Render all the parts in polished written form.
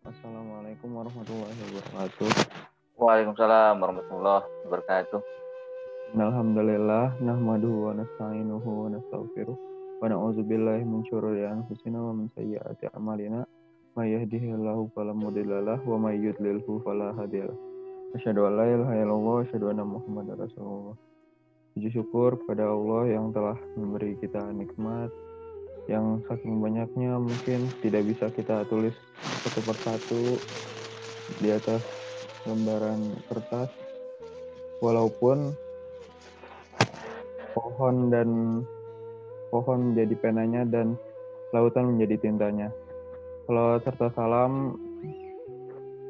Assalamualaikum warahmatullahi wabarakatuh. Waalaikumsalam warahmatullahi wabarakatuh. Alhamdulillah nahmaduhu wa nasta'inuhu wa nastaghfiruh wa na'udzubillahi min syururi anfusina wa min sayyiati a'malina may yahdihillahu fala mudhillalah wa may yudlilhu fala hadiyalah. Asyhadu an la ilaha illallah wa asyhadu anna Muhammadar Rasulullah. Puji syukur kepada Allah yang telah memberi kita nikmat yang saking banyaknya mungkin tidak bisa kita tulis satu persatu di atas lembaran kertas, walaupun pohon menjadi penanya dan lautan menjadi tintanya. Salawat serta salam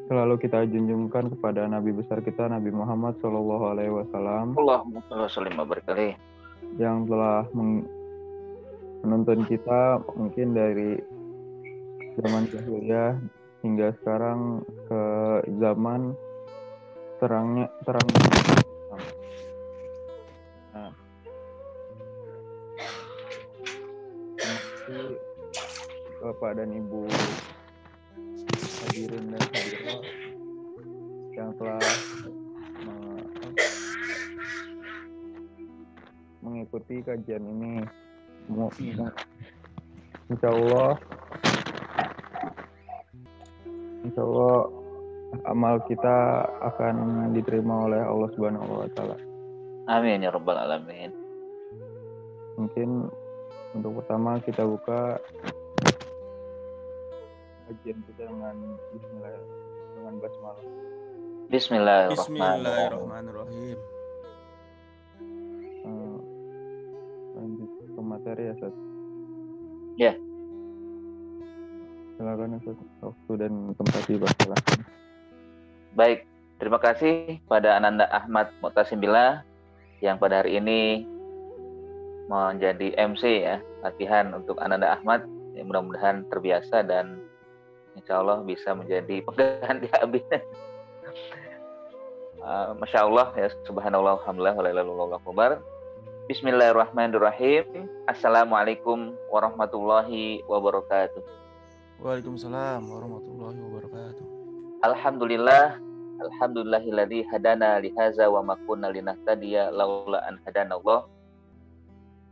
selalu kita junjungkan kepada Nabi besar kita, Nabi Muhammad SAW, Allahumma shalli wa barik yang telah menuntun kita mungkin dari zaman jahiliyah hingga sekarang ke zaman terangnya. Nah, Bapak dan Ibu hadirin dan hadirat yang telah mengikuti kajian ini, Insya Allah amal kita akan diterima oleh Allah Subhanahu wa Ta'ala. Amin ya rabbal alamin. Mungkin untuk pertama kita buka kajian kita dengan basmalah. Bismillahirrahmanirrahim. Lanjut ke materi ya, Ustaz. Ya. Silakan Ustaz, waktu dan tempat dibacakan. Baik, terima kasih pada Ananda Ahmad Mu'tasim Billah yang pada hari ini menjadi MC ya, latihan untuk Ananda Ahmad. Ya, mudah-mudahan terbiasa dan insya Allah bisa menjadi pengganti Abi. Masya Allah ya, subhanallah, alhamdulillah, walailallah akbar. Bismillahirrahmanirrahim. Assalamualaikum warahmatullahi wabarakatuh. Waalaikumsalam warahmatullahi wabarakatuh. Alhamdulillahilladzi hadana lihaza wa ma kunna linahtadiya laula an hadanallah.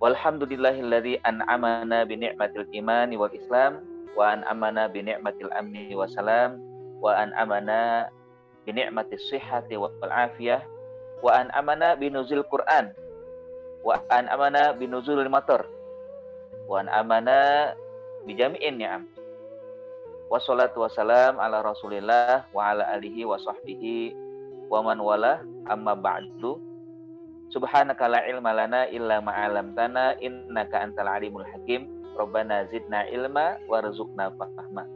Walhamdulillahilladzi an'amana bi ni'matil imani wal islam wa an'amana bi ni'matil amni wa salam wa an'amana bi ni'matis sihhati wal afiyah wa an'amana bi nuzul Qur'an wa an'amana bi nuzulil matar wa an'amana bi jami'in ni'am. Wassalatu wassalam ala rasulillah wa ala alihi wa sahbihi wa man wala amma ba'du. Subhanaka la ilma lana illa ma'alamtana innaka antal alimul hakim. Rabbana zidna ilma warzuqna fahma.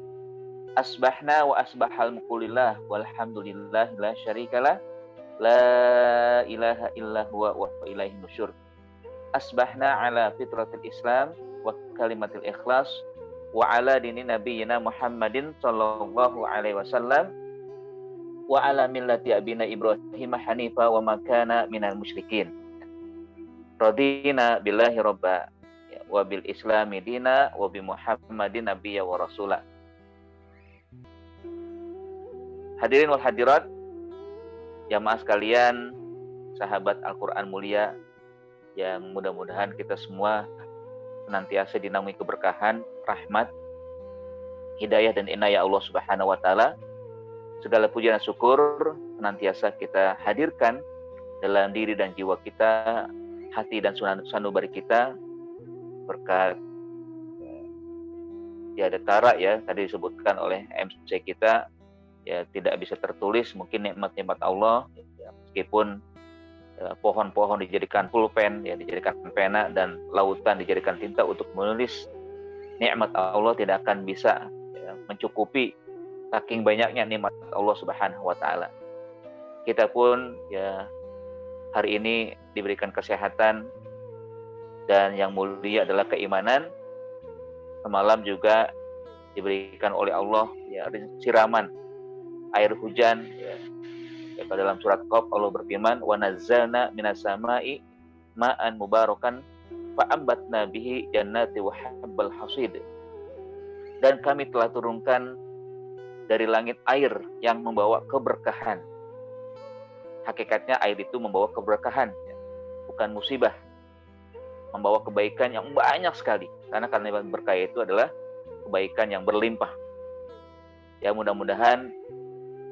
Asbahna wa asbahal muqulillah walhamdulillah la syarikalah la ilaha illa huwa wa ilaihi nusyur. Asbahna ala fitratil islam wa kalimatil ikhlas wa ala dini nabiyina Muhammadin sallallahu alaihi wasallam wa ala millati abina Ibrahim hanifa wa makana minal musyrikin. Radina billahi robba wa bil islami dina wa bi Muhammadin nabiyya wa rasulah. Hadirin wal hadirat, jamaah sekalian, sahabat Al-Quran mulia, yang mudah-mudahan kita semua senantiasa dinaungi keberkahan, rahmat, hidayah dan inayah Allah Subhanahu wa Ta'ala. Segala puji dan syukur senantiasa kita hadirkan dalam diri dan jiwa kita, hati dan sanubari kita, berkat tiada tara ya, tadi disebutkan oleh MC kita, ya tidak bisa tertulis mungkin nikmat-nikmat Allah ya, meskipun pohon-pohon dijadikan pulpen, ya dijadikan pena, dan lautan dijadikan tinta untuk menulis nikmat Allah tidak akan bisa mencukupi saking banyaknya nikmat Allah Subhanahu wa taala. Kita pun ya hari ini diberikan kesehatan dan yang mulia adalah keimanan. Semalam juga diberikan oleh Allah ya siraman air hujan ya. Dalam surat Qaf Allah berfirman, wa nazzalna minas sama'i ma'an mubarakan fa ambatna bihi jannati wa habbal hasid. Dan kami telah turunkan dari langit air yang membawa keberkahan. Hakikatnya air itu membawa keberkahan, bukan musibah. Membawa kebaikan yang banyak sekali. Karena kalimat berkah itu adalah kebaikan yang berlimpah. Ya mudah-mudahan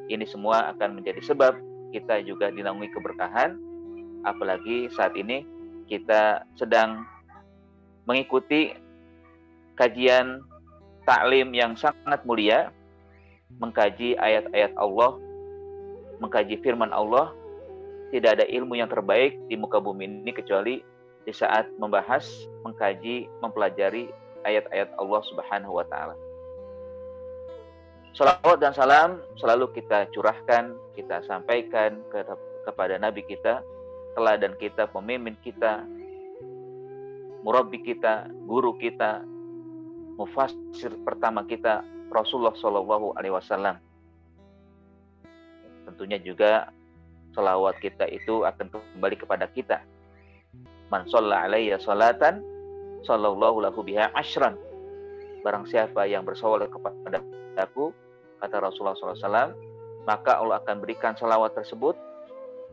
ini semua akan menjadi sebab kita juga dinaungi keberkahan. Apalagi saat ini kita sedang mengikuti kajian taklim yang sangat mulia, mengkaji ayat-ayat Allah, mengkaji firman Allah. Tidak ada ilmu yang terbaik di muka bumi ini kecuali di saat membahas, mengkaji, mempelajari ayat-ayat Allah Subhanahu wa taala. Salawat dan salam selalu kita curahkan, kita sampaikan kepada Nabi kita, teladan kita, pemimpin kita, murabbi kita, guru kita, mufassir pertama kita, Rasulullah Shallallahu Alaihi Wasallam. Tentunya juga salawat kita itu akan kembali kepada kita. Man shalla alayya salatan sallallahu lahu biha asyran. Barang siapa yang bersolawat kepada aku, kata Rasulullah SAW, maka Allah akan berikan salawat tersebut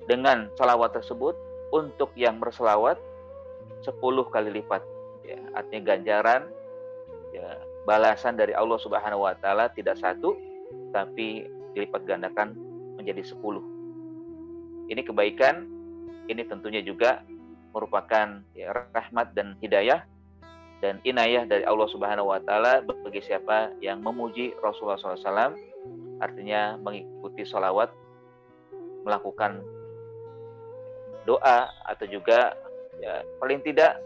dengan salawat tersebut untuk yang berselawat 10 kali lipat. Ya, artinya ganjaran, ya, balasan dari Allah Subhanahu Wa Taala tidak satu, tapi dilipat gandakan menjadi 10. Ini kebaikan, ini tentunya juga merupakan ya, rahmat dan hidayah dan inayah dari Allah Subhanahu Wa Taala bagi siapa yang memuji Rasulullah SAW, artinya mengikuti sholawat, melakukan doa, atau juga ya, paling tidak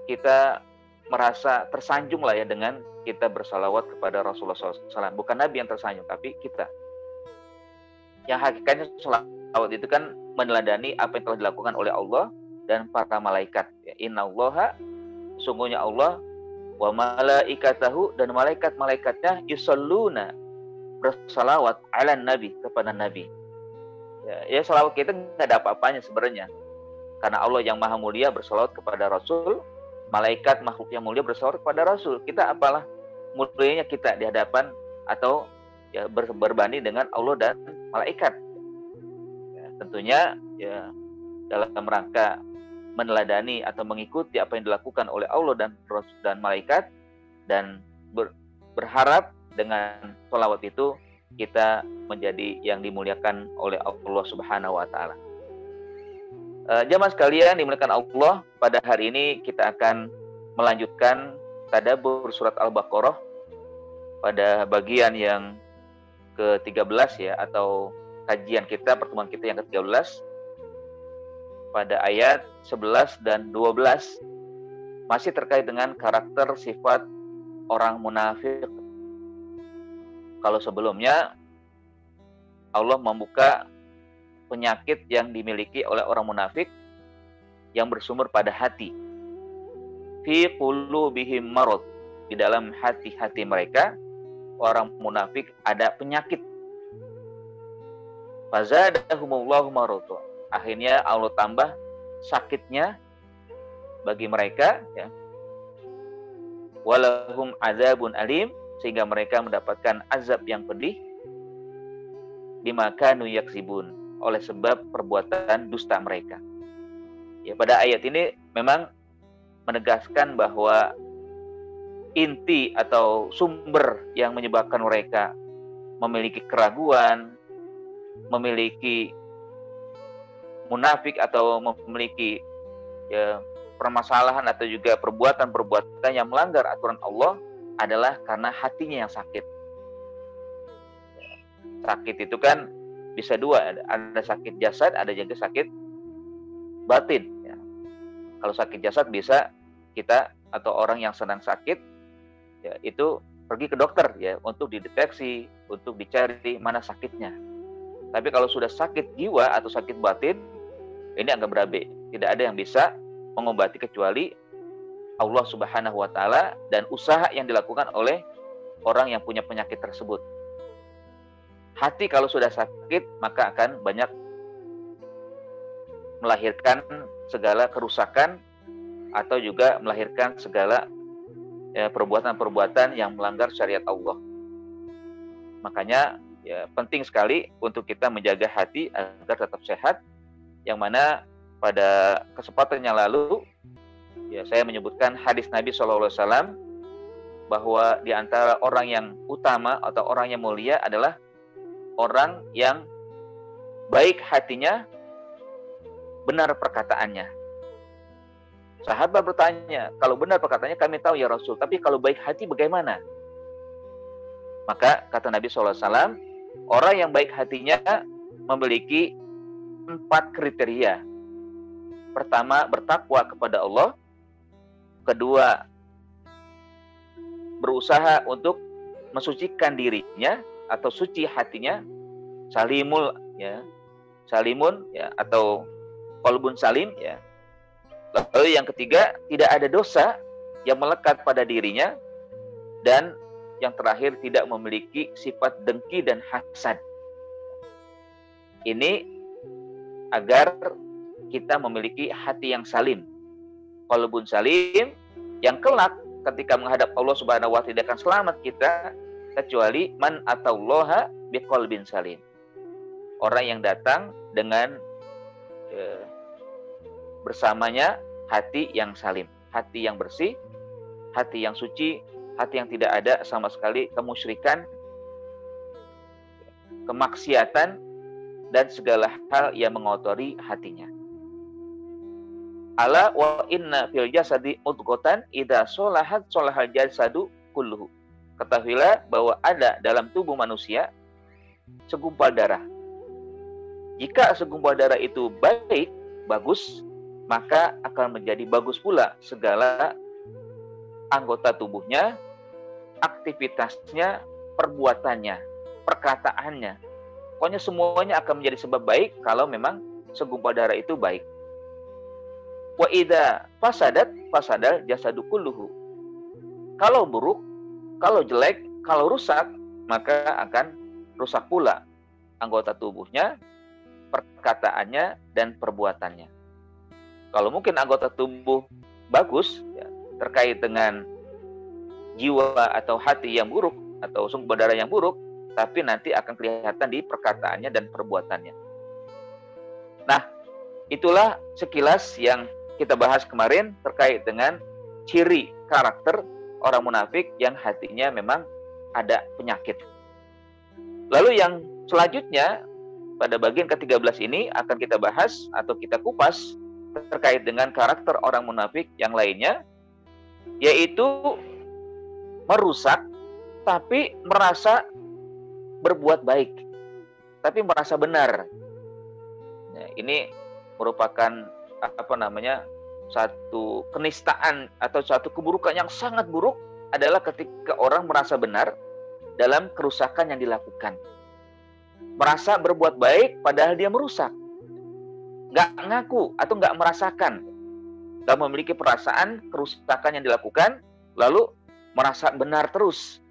kita merasa tersanjung lah ya dengan kita bersalawat kepada Rasulullah SAW. Bukan Nabi yang tersanjung, tapi kita. Yang hakikatnya salawat itu kan meneladani apa yang telah dilakukan oleh Allah dan para malaikat. Ya, innallaha, sungguhnya Allah, wa malaikatahu, dan malaikat-malaikatnya yusalluna, bersalawat ala nabi, kepada nabi. Ya salawat kita nggak ada apa-apanya sebenarnya. Karena Allah yang maha mulia bersalawat kepada Rasul, malaikat makhluk yang mulia bersalawat kepada Rasul. Kita apalah mulianya kita di hadapan atau ya berbanding dengan Allah dan malaikat. Ya, tentunya ya dalam rangka meneladani atau mengikuti apa yang dilakukan oleh Allah dan malaikat, dan berharap dengan sholawat itu kita menjadi yang dimuliakan oleh Allah Subhanahu wa taala. Jamaah sekalian dimuliakan Allah, pada hari ini kita akan melanjutkan tadabbur surat Al-Baqarah pada bagian yang ke-13 ya, atau kajian kita, pertemuan kita yang ke-13 pada ayat 11 dan 12, masih terkait dengan karakter sifat orang munafik. Kalau sebelumnya Allah membuka penyakit yang dimiliki oleh orang munafik yang bersumber pada hati. Fi qulubihim marad, di dalam hati-hati mereka orang munafik ada penyakit. Fazadahumullahu marad, akhirnya Allah tambah sakitnya bagi mereka ya. Walahum azabun alim, sehingga mereka mendapatkan azab yang pedih, bima kanu yaksibun, oleh sebab perbuatan dusta mereka. Ya, pada ayat ini memang menegaskan bahwa inti atau sumber yang menyebabkan mereka memiliki keraguan, memiliki munafik atau memiliki ya, permasalahan atau juga perbuatan-perbuatan yang melanggar aturan Allah adalah karena hatinya yang sakit. Sakit itu kan bisa dua, ada sakit jasad, ada juga sakit batin. Ya. Kalau sakit jasad bisa kita atau orang yang sedang sakit, ya itu pergi ke dokter ya untuk dideteksi, untuk dicari mana sakitnya. Tapi kalau sudah sakit jiwa atau sakit batin, ini agak berabe. Tidak ada yang bisa mengobati kecuali Allah Subhanahu wa Ta'ala dan usaha yang dilakukan oleh orang yang punya penyakit tersebut. Hati kalau sudah sakit maka akan banyak melahirkan segala kerusakan atau juga melahirkan segala perbuatan-perbuatan yang melanggar syariat Allah. Makanya ya penting sekali untuk kita menjaga hati agar tetap sehat, yang mana pada kesempatan yang lalu ya saya menyebutkan hadis Nabi SAW bahwa di antara orang yang utama atau orang yang mulia adalah orang yang baik hatinya, benar perkataannya. Sahabat bertanya, kalau benar perkataannya kami tahu ya Rasul, tapi kalau baik hati bagaimana? Maka kata Nabi SAW, orang yang baik hatinya memiliki 4 kriteria. Pertama, bertakwa kepada Allah. Kedua, berusaha untuk mensucikan dirinya atau suci hatinya, salimun ya atau qalbun salim ya. Lalu yang ketiga, tidak ada dosa yang melekat pada dirinya, dan yang terakhir tidak memiliki sifat dengki dan hasad. Ini agar kita memiliki hati yang salim, qalbun salim, yang kelak ketika menghadap Allah Subhanahu wa Ta'ala tidak akan selamat kita kecuali man atallaha biqalbin salim. Orang yang datang dengan bersamanya hati yang salim, hati yang bersih, hati yang suci, hati yang tidak ada sama sekali kemusyrikan, kemaksiatan, dan segala hal yang mengotori hatinya. Ala wa inna fil jasadi mudghatan idza sholahat sholahal jasadu kulluhu. Ketahuilah bahwa ada dalam tubuh manusia segumpal darah. Jika segumpal darah itu baik, bagus, maka akan menjadi bagus pula segala anggota tubuhnya, aktivitasnya, perbuatannya, perkataannya. Pokoknya semuanya akan menjadi sebab baik kalau memang segumpal darah itu baik. Wa idza fasadal jasadu kulluhu. Kalau buruk, kalau jelek, kalau rusak, maka akan rusak pula anggota tubuhnya, perkataannya, dan perbuatannya. Kalau mungkin anggota tubuh bagus ya, terkait dengan jiwa atau hati yang buruk atau sumber darah yang buruk, tapi nanti akan kelihatan di perkataannya dan perbuatannya. Nah, itulah sekilas yang kita bahas kemarin terkait dengan ciri karakter orang munafik yang hatinya memang ada penyakit. Lalu yang selanjutnya pada bagian ke-13 ini akan kita bahas atau kita kupas terkait dengan karakter orang munafik yang lainnya, yaitu merusak tapi merasa berbuat baik, tapi merasa benar. Nah, ini merupakan satu kenistaan atau satu keburukan yang sangat buruk adalah ketika orang merasa benar dalam kerusakan yang dilakukan. Merasa berbuat baik padahal dia merusak. Nggak ngaku atau nggak merasakan. Nggak memiliki perasaan kerusakan yang dilakukan, lalu merasa benar terus.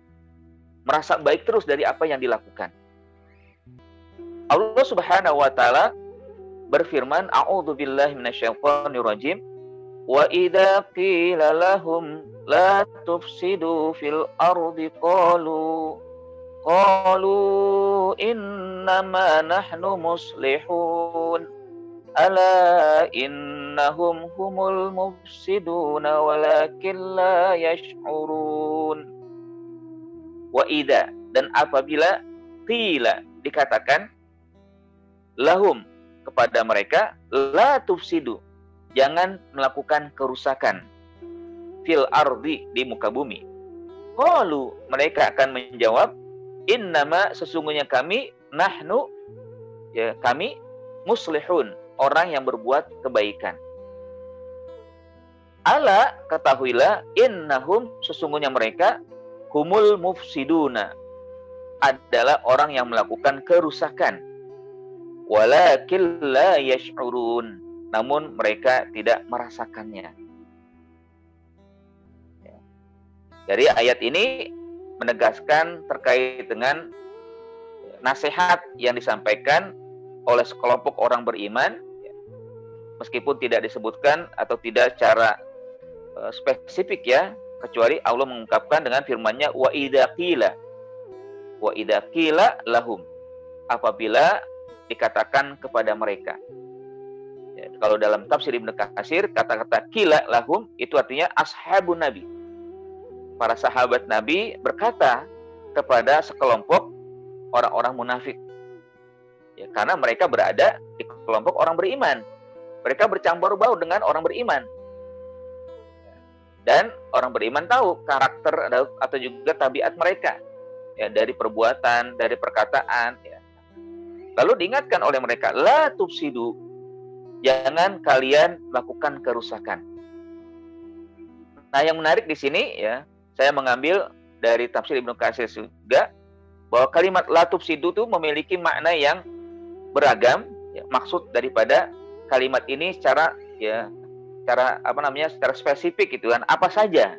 Merasa baik terus dari apa yang dilakukan. Allah Subhanahu wa Ta'ala berfirman, A'udzu billahi minasyaitonir rajim. Wa idza qila lahum la tufsidu fil ardi qalu innama nahnu muslihun ala innahum humul mufsiduna walakin la yash'urun. Wa idza, dan apabila qila, dikatakan lahum, kepada mereka, la tufsidu, jangan melakukan kerusakan, fil ardi, di muka bumi. Qalu, mereka akan menjawab, innama, sesungguhnya kami, nahnu, ya kami, muslihun, orang yang berbuat kebaikan. Ala, ketahuilah, innahum, sesungguhnya mereka, humul mufsiduna, adalah orang yang melakukan kerusakan. Walakin la yash'urun, namun mereka tidak merasakannya. Dari ayat ini menegaskan terkait dengan nasihat yang disampaikan oleh sekelompok orang beriman, meskipun tidak disebutkan atau tidak secara spesifik ya, kecuali Allah mengungkapkan dengan firman-Nya wa idza qila lahum, apabila dikatakan kepada mereka. Ya, kalau dalam tafsir Ibnu Katsir, kata-kata qila lahum itu artinya ashabun nabi. Para sahabat Nabi berkata kepada sekelompok orang-orang munafik. Ya, karena mereka berada di kelompok orang beriman. Mereka bercampur baur dengan orang beriman. Dan orang beriman tahu karakter atau juga tabiat mereka. Ya, dari perbuatan, dari perkataan. Ya. Lalu diingatkan oleh mereka, la tufsidu, jangan kalian melakukan kerusakan. Nah, yang menarik di sini ya, saya mengambil dari tafsir Ibnu Katsir juga, bahwa kalimat la tufsidu itu memiliki makna yang beragam. Ya, maksud daripada kalimat ini secara spesifik gitu kan, apa saja.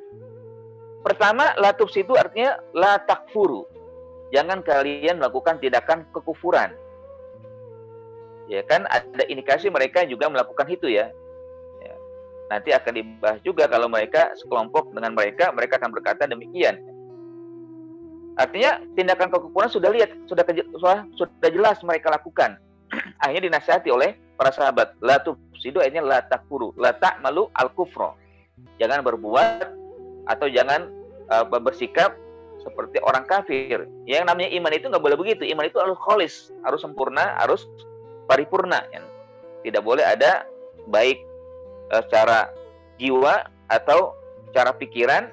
Pertama, la tufsidu artinya la takfuru, jangan kalian melakukan tindakan kekufuran. Ya kan, ada indikasi mereka juga melakukan itu ya. Nanti akan dibahas juga kalau mereka sekelompok dengan mereka akan berkata demikian. Artinya tindakan kekufuran sudah jelas mereka lakukan. Akhirnya dinasihati oleh para sahabat, la tufsidu artinya la takfuru, la ta'malu al-kufra. Jangan berbuat atau jangan bersikap seperti orang kafir. Yang namanya iman itu nggak boleh begitu. Iman itu harus kholis, harus sempurna, harus paripurna. Ya. Tidak boleh ada baik secara jiwa atau cara pikiran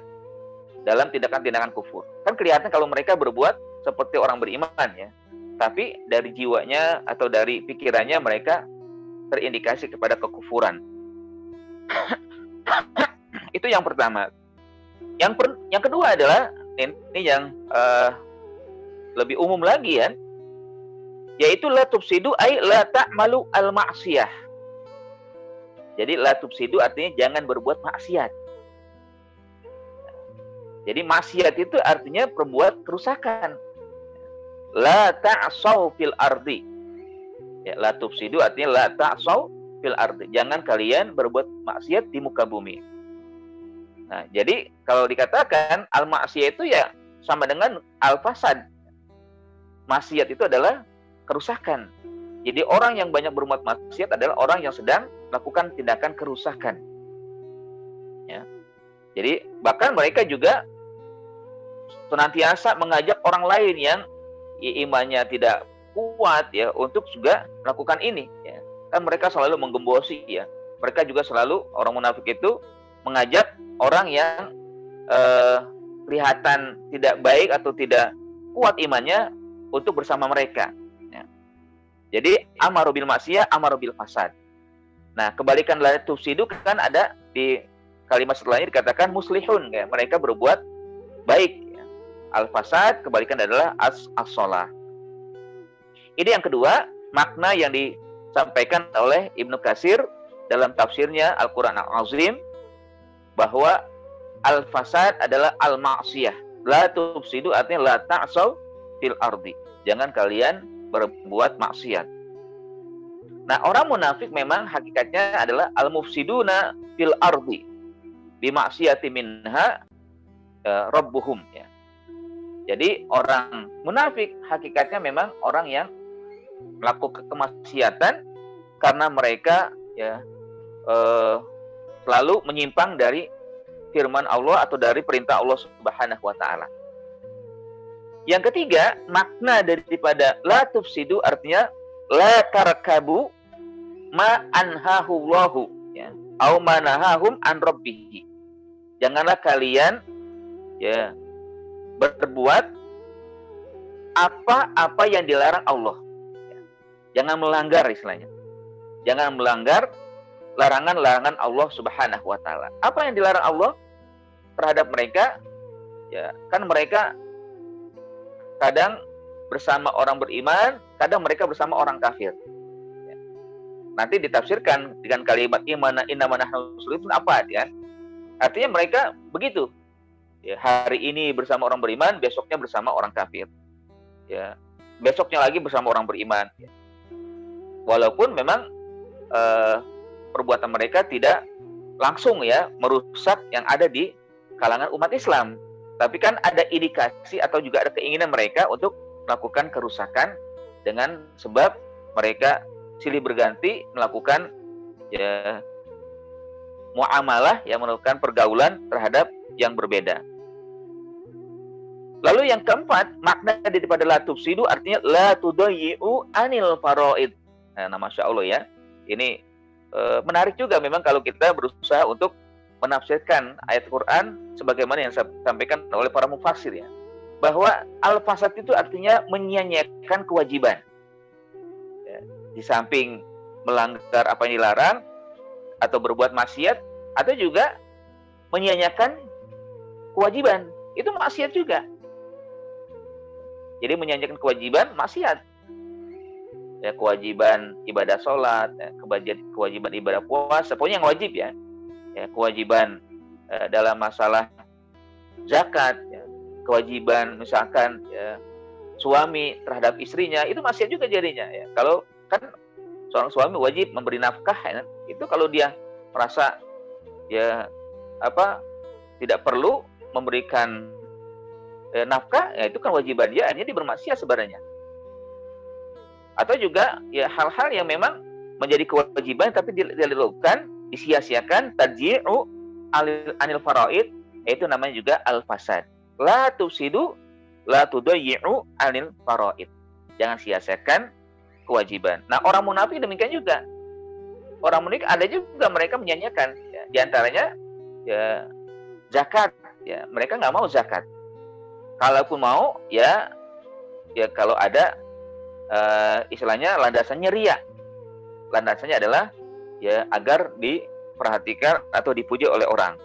dalam tindakan-tindakan kufur. Kan kelihatan kalau mereka berbuat seperti orang beriman ya. Tapi dari jiwanya atau dari pikirannya mereka terindikasi kepada kekufuran. Itu yang pertama. Yang kedua adalah ini yang lebih umum lagi ya, yaitu la tufsidu ay la ta'malu al-ma'siyah. Jadi la tufsidu artinya jangan berbuat maksiat. Jadi maksiat itu artinya berbuat kerusakan. La ta'saw fil ardi. Ya, la tufsidu artinya la ta'saw fil ardi. Jangan kalian berbuat maksiat di muka bumi. Nah, jadi kalau dikatakan al-maksiyah itu ya sama dengan al-fasad. Maksiat itu adalah kerusakan. Jadi orang yang banyak berbuat maksiat adalah orang yang sedang melakukan tindakan kerusakan. Ya. Jadi bahkan mereka juga senantiasa mengajak orang lain yang imannya tidak kuat ya untuk juga melakukan ini. Ya. Kan mereka selalu menggembosi ya. Mereka juga selalu, orang munafik itu mengajak orang yang kelihatan tidak baik atau tidak kuat imannya untuk bersama mereka. Jadi amaru bil maksiyah, amaru bil fasad. Nah, kebalikan la tufsidu kan ada di kalimat setelahnya dikatakan muslihun, ya. Mereka berbuat baik. Ya. Al fasad kebalikan adalah as-shalah. Ini yang kedua, makna yang disampaikan oleh Ibnu Katsir dalam tafsirnya Al-Qur'an Al-Azim, bahwa al fasad adalah al maksiyah. La tufsidu artinya la ta'saw fil ardi. Jangan kalian berbuat maksiat. Nah, orang munafik memang hakikatnya adalah al-mufsiduna fil ardi bi maksiati minha rabbuhum ya. Jadi orang munafik hakikatnya memang orang yang melakukan kemaksiatan karena mereka ya selalu menyimpang dari firman Allah atau dari perintah Allah Subhanahu wa taala. Yang ketiga, makna daripada la tufsidu artinya la tarkabu ma anhahullahu ya, au manahahum an rabbih. Janganlah kalian ya berbuat apa-apa yang dilarang Allah. Ya. Jangan melanggar istilahnya. jangan melanggar larangan-larangan Allah Subhanahu wa taala. Apa yang dilarang Allah terhadap mereka? Ya, kan mereka kadang bersama orang beriman, kadang mereka bersama orang kafir. Ya. Nanti ditafsirkan dengan kalimat iman innama nahnu muslimun apa ya? Artinya mereka begitu. Ya, hari ini bersama orang beriman, besoknya bersama orang kafir. Ya, besoknya lagi bersama orang beriman. Ya. Walaupun memang perbuatan mereka tidak langsung ya merusak yang ada di kalangan umat Islam, tapi kan ada indikasi atau juga ada keinginan mereka untuk melakukan kerusakan dengan sebab mereka silih berganti melakukan ya muamalah, yang melakukan pergaulan terhadap yang berbeda. Lalu yang keempat, makna daripada la tufsidu artinya la tudayyi'u anil faraid. Nah, Masya Allah ya, ini menarik juga memang kalau kita berusaha untuk menafsirkan ayat Quran sebagaimana yang disampaikan oleh para mufassir ya, bahwa al-fasad itu artinya menyia-nyiakan kewajiban ya, di samping melanggar apa yang dilarang atau berbuat maksiat, atau juga menyia-nyiakan kewajiban, itu maksiat juga. Jadi menyia-nyiakan kewajiban maksiat ya, kewajiban ibadah sholat, ya, kewajiban ibadah puasa, pokoknya yang wajib ya, kewajiban dalam masalah zakat, ya, kewajiban misalkan ya, suami terhadap istrinya, itu maksiat juga jadinya ya. Kalau kan seorang suami wajib memberi nafkah ya, itu kalau dia merasa ya tidak perlu memberikan nafkah, ya itu kan wajiban dia, artinya dia bermaksiat sebenarnya. Atau juga ya hal-hal yang memang menjadi kewajiban tapi dilakukan, disia-siakan, tadji'u anil faraid, itu namanya juga al-fasad. La tufsidu la tudayyi'u anil faraid. Jangan sia-siakan kewajiban. Nah, orang munafik demikian juga. Orang munafik ada juga mereka menyanyiakan ya, di antaranya ya zakat ya, mereka nggak mau zakat. Kalaupun mau ya kalau ada istilahnya landasannya riya. Landasannya adalah ya agar diperhatikan atau dipuji oleh orang.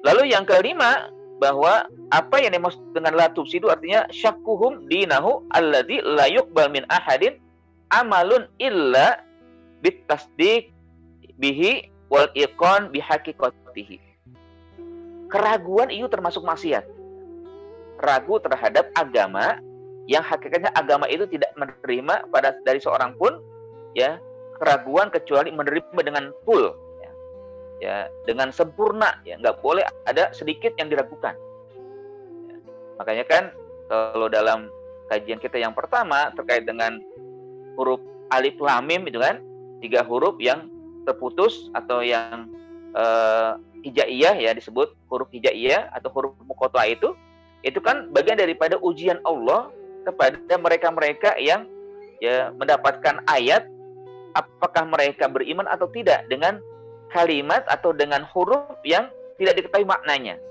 Lalu yang kelima, bahwa apa yang dimaksud dengan la tufsidu artinya syakkuhum dinahu alladzi la yuqbal min ahadin amalun illa bitasdiq bihi wal iqan bihaqiqatihi. Keraguan itu termasuk maksiat. Ragu terhadap agama yang hakikatnya agama itu tidak menerima dari seorang pun ya, keraguan kecuali menerima dengan full ya, dengan sempurna ya, nggak boleh ada sedikit yang diragukan ya. Makanya kan kalau dalam kajian kita yang pertama terkait dengan huruf alif lam mim itu kan 3 huruf yang terputus atau yang hijaiyah ya, disebut huruf hijaiyah atau huruf muqatta'ah, itu kan bagian daripada ujian Allah kepada mereka-mereka yang ya mendapatkan ayat, apakah mereka beriman atau tidak dengan kalimat atau dengan huruf yang tidak diketahui maknanya.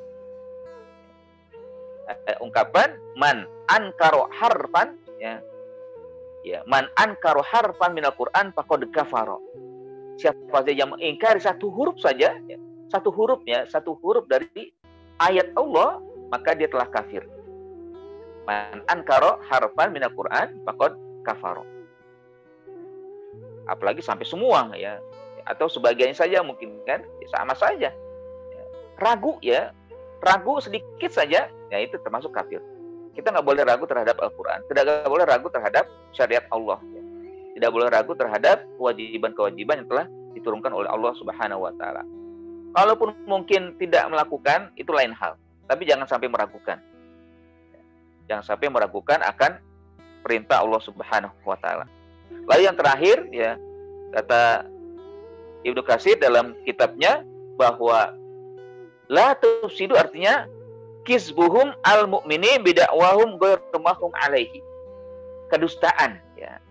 Ungkapan man ankaro harfan ya, man ankaro harfan minal Quran faqad kafara. Siapa saja yang mengingkari satu huruf saja ya, satu huruf dari ayat Allah, maka dia telah kafir. Man ankaro harfan minal Quran faqad kafaro. Apalagi sampai semua ya, atau sebagian saja mungkin kan, ya sama saja. Ragu sedikit saja, ya itu termasuk kafir. Kita nggak boleh ragu terhadap Al-Quran, tidak boleh ragu terhadap syariat Allah, ya. Tidak boleh ragu terhadap kewajiban-kewajiban yang telah diturunkan oleh Allah Subhanahu Wa Taala. Kalaupun mungkin tidak melakukan, itu lain hal. Tapi jangan sampai meragukan. Jangan sampai meragukan akan perintah Allah Subhanahu Wa Taala. Lalu yang terakhir ya, kata Ibnu Katsir dalam kitabnya bahwa la tufsidu artinya kisbuhum al-mu'minin bidakwahum ghairu mahum alaihi. Kedustaan ya.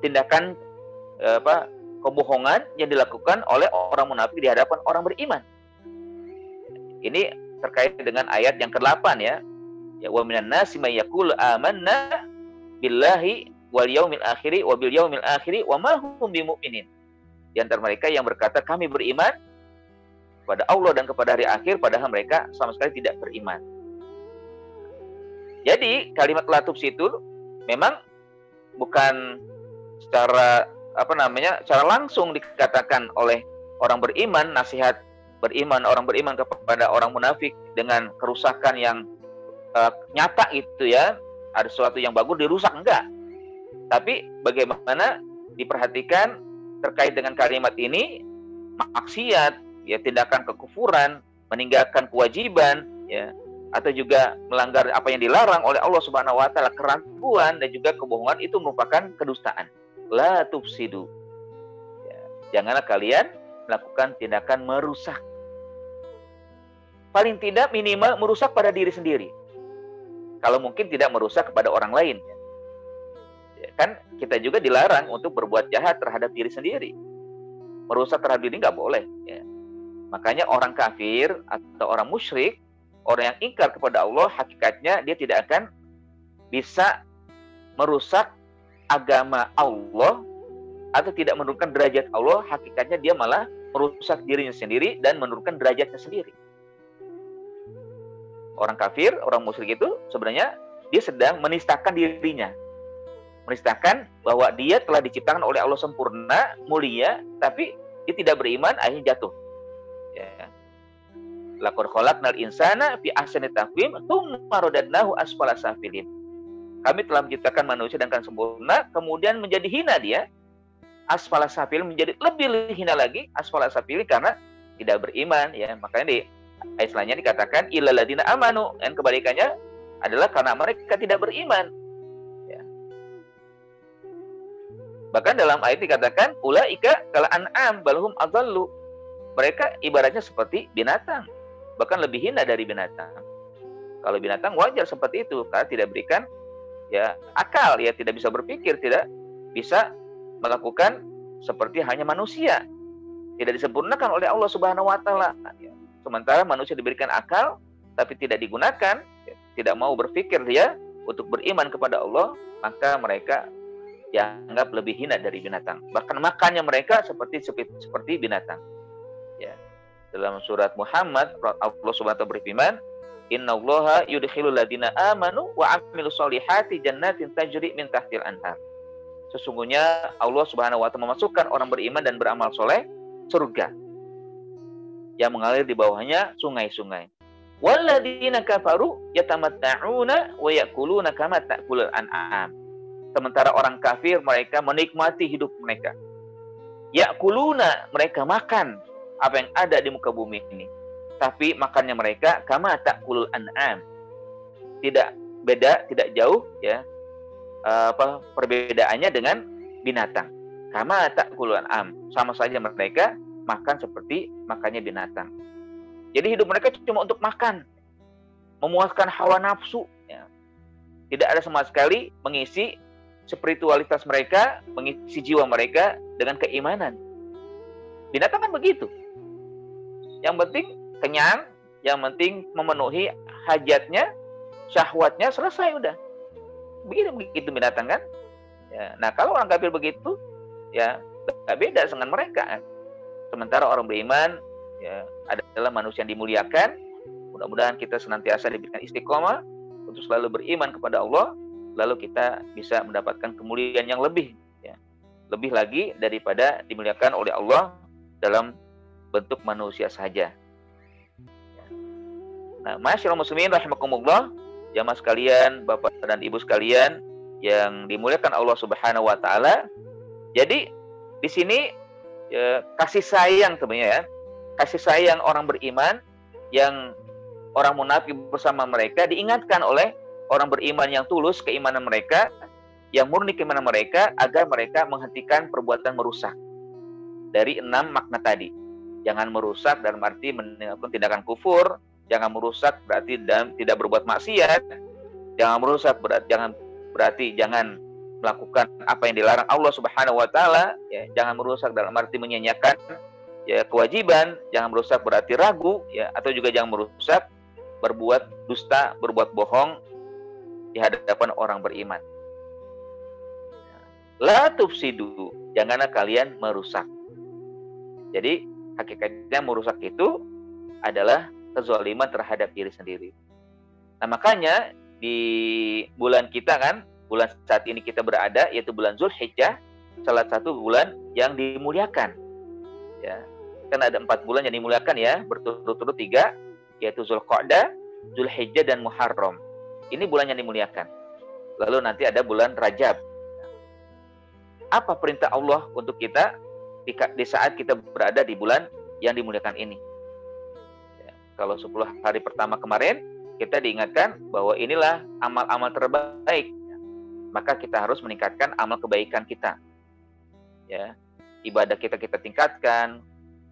Tindakan kebohongan yang dilakukan oleh orang munafik di hadapan orang beriman. Ini terkait dengan ayat yang ke-8 ya. Ya wa minan nasi may yaqulu amanna billahi wal yaumil akhiri wa bil yaumil akhiri wa ma hum bimu'minin. Di antara mereka yang berkata kami beriman kepada Allah dan kepada hari akhir, padahal mereka sama sekali tidak beriman. Jadi kalimat la tufsidu itu memang bukan secara secara langsung dikatakan oleh orang beriman, nasihat beriman, orang beriman kepada orang munafik dengan kerusakan yang nyata itu ya, ada sesuatu yang bagus dirusak, enggak. Tapi bagaimana diperhatikan terkait dengan kalimat ini, maksiat, ya tindakan kekufuran, meninggalkan kewajiban, ya, atau juga melanggar apa yang dilarang oleh Allah Subhanahu wa taala, keraguan dan juga kebohongan itu merupakan kedustaan. La tufsidu. Ya, janganlah kalian melakukan tindakan merusak. Paling tidak minimal merusak pada diri sendiri. Kalau mungkin tidak merusak kepada orang lain. Ya, kan kita juga dilarang untuk berbuat jahat terhadap diri sendiri. Merusak terhadap diri nggak boleh. Ya. Makanya orang kafir atau orang musyrik, orang yang ingkar kepada Allah, hakikatnya dia tidak akan bisa merusak agama Allah atau tidak menurunkan derajat Allah. Hakikatnya dia malah merusak dirinya sendiri dan menurunkan derajatnya sendiri. Orang kafir, orang musyrik itu sebenarnya dia sedang menistakan dirinya. Menistakan bahwa dia telah diciptakan oleh Allah sempurna, mulia, tapi dia tidak beriman, akhirnya jatuh. Ya. Laqad khalaqnal insana fi ahsani taqwim tsumma radadnahu asfala safilin. Kami telah menciptakan manusia dengan sempurna, kemudian menjadi hina dia. Asfala safilin, menjadi lebih hina lagi, asfala safilin, karena tidak beriman, ya. Makanya di ayat selanjutnya dikatakan illal ladzina amanu, dan kebalikannya adalah karena mereka tidak beriman. Ya. Bahkan dalam ayat dikatakan ulaika kal an'am balhum adallu. Mereka ibaratnya seperti binatang, bahkan lebih hina dari binatang. Kalau binatang wajar seperti itu, karena tidak berikan ya akal, ya tidak bisa berpikir, tidak bisa melakukan seperti hanya manusia. Tidak disempurnakan oleh Allah Subhanahu wa taala. Ya. Sementara manusia diberikan akal tapi tidak digunakan, ya, tidak mau berpikir dia untuk beriman kepada Allah, maka mereka dianggap lebih hina dari binatang. Bahkan makannya mereka seperti binatang. Ya. Dalam surat Muhammad Allah Subhanahu wa taala berfirman, "Innallaha yudkhilul ladzina amanu wa 'amilus solihati jannatin tajri min tahtil anhar." Sesungguhnya Allah Subhanahu wa taala memasukkan orang beriman dan beramal soleh surga yang mengalir di bawahnya sungai-sungai. Walladzina kafaru yatamatta'una wa ya'kuluna kama ta'kulul an'am. Sementara orang kafir mereka menikmati hidup mereka. Ya'kuluna, mereka makan apa yang ada di muka bumi ini. Tapi makannya mereka kama ta'kulul an'am. Tidak beda, tidak jauh ya. Perbedaannya dengan binatang. Kama ta'kulul an'am. Sama saja mereka makan seperti makannya binatang. Jadi hidup mereka cuma untuk makan, memuaskan hawa nafsu. Ya. Tidak ada sama sekali mengisi spiritualitas mereka, mengisi jiwa mereka dengan keimanan. Binatang kan begitu. Yang penting kenyang, yang penting memenuhi hajatnya, syahwatnya, selesai udah. Begitu binatang kan. Ya. Nah kalau orang kafir begitu, ya nggak beda dengan mereka kan. Sementara orang beriman ya adalah manusia yang dimuliakan. Mudah-mudahan kita senantiasa diberikan istiqomah untuk selalu beriman kepada Allah, lalu kita bisa mendapatkan kemuliaan yang lebih, ya, lebih lagi daripada dimuliakan oleh Allah dalam bentuk manusia saja. Nah, masyaallah muslimin rahimakumullah, jamaah sekalian, bapak dan ibu sekalian yang dimuliakan Allah Subhanahu wa taala. Jadi di sini ya, kasih sayang sebenarnya ya. Kasih sayang orang beriman yang orang munafik bersama mereka diingatkan oleh orang beriman yang tulus keimanan mereka, yang murni keimanan mereka, agar mereka menghentikan perbuatan merusak. Dari 6 makna tadi. Jangan merusak dalam arti melakukan tindakan kufur, jangan merusak berarti tidak berbuat maksiat, jangan merusak berarti jangan melakukan apa yang dilarang Allah Subhanahu wa taala, ya, jangan merusak dalam arti menyanyiakan ya kewajiban, jangan merusak berarti ragu, ya, atau juga jangan merusak berbuat dusta, berbuat bohong di hadapan orang beriman. La tufsidu, janganlah kalian merusak. Jadi hakikatnya merusak itu adalah kezaliman terhadap diri sendiri. Nah makanya di bulan kita kan, bulan saat ini kita berada, yaitu bulan Zulhijjah, salah satu bulan yang dimuliakan. Ya, kan ada 4 bulan yang dimuliakan ya, berturut-turut 3, yaitu Zulqa'dah, Zulhijjah, dan Muharram. Ini bulan yang dimuliakan. Lalu nanti ada bulan Rajab. Apa perintah Allah untuk kita di saat kita berada di bulan yang dimuliakan ini? Ya, kalau 10 hari pertama kemarin, kita diingatkan bahwa inilah amal-amal terbaik. Maka kita harus meningkatkan amal kebaikan kita. Ya, ibadah kita tingkatkan.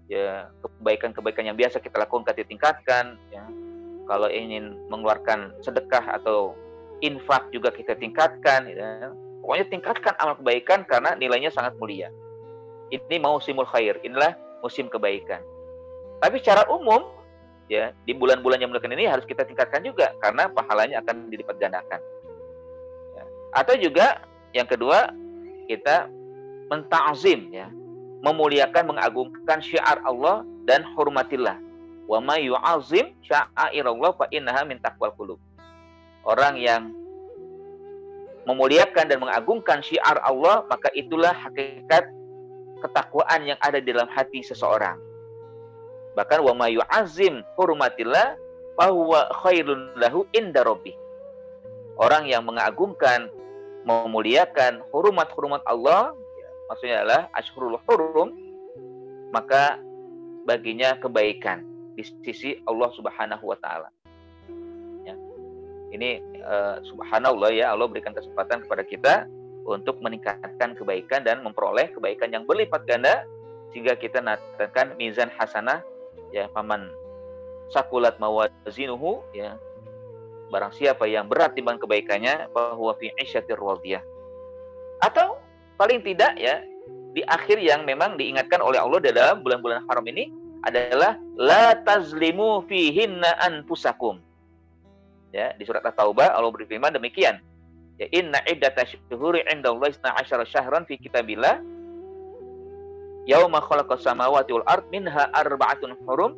Ya, kebaikan-kebaikan yang biasa kita lakukan kita tingkatkan. Ya. Kalau ingin mengeluarkan sedekah atau infak juga kita tingkatkan. Ya. Pokoknya tingkatkan amal kebaikan karena nilainya sangat mulia. Ini musimul khair, inilah musim kebaikan. Tapi secara umum, ya di bulan-bulan yang mulia ini harus kita tingkatkan juga karena pahalanya akan dilipat gandakan. Ya. Atau juga yang kedua, kita menta'zim, ya, memuliakan, mengagungkan syiar Allah dan hormatillah. Wa may yu'azzim sya'airallah fa innaha min taqwal qulub. Orang yang memuliakan dan mengagungkan syiar Allah, maka itulah hakikat ketakwaan yang ada di dalam hati seseorang. Bahkan wa may yu'azzim hurmatillah fa huwa khairun lahu inda rabbih. Orang yang mengagungkan, memuliakan hurumat-hurumat Allah, ya, maksudnya adalah ashhurul hurum, maka baginya kebaikan di sisi Allah Subhanahu wa taala. Ini subhanallah ya, Allah berikan kesempatan kepada kita untuk meningkatkan kebaikan dan memperoleh kebaikan yang berlipat ganda sehingga kita natkan mizan hasanah, ya, paman sakulat mawazinuhu, ya, barang siapa yang berat timbang kebaikannya bahwa fi 'isyatir radiyah. Atau paling tidak ya di akhir yang memang diingatkan oleh Allah dalam bulan-bulan haram ini adalah la tazlimu fihinna anfusakum. Ya, di surat At-Taubah Allah berfirman demikian. Ya, inna iddatash syuhuri 'indallahi 12 syahran fi kitabillah yauma khalaqas samawati wal ard minha arba'atun hurum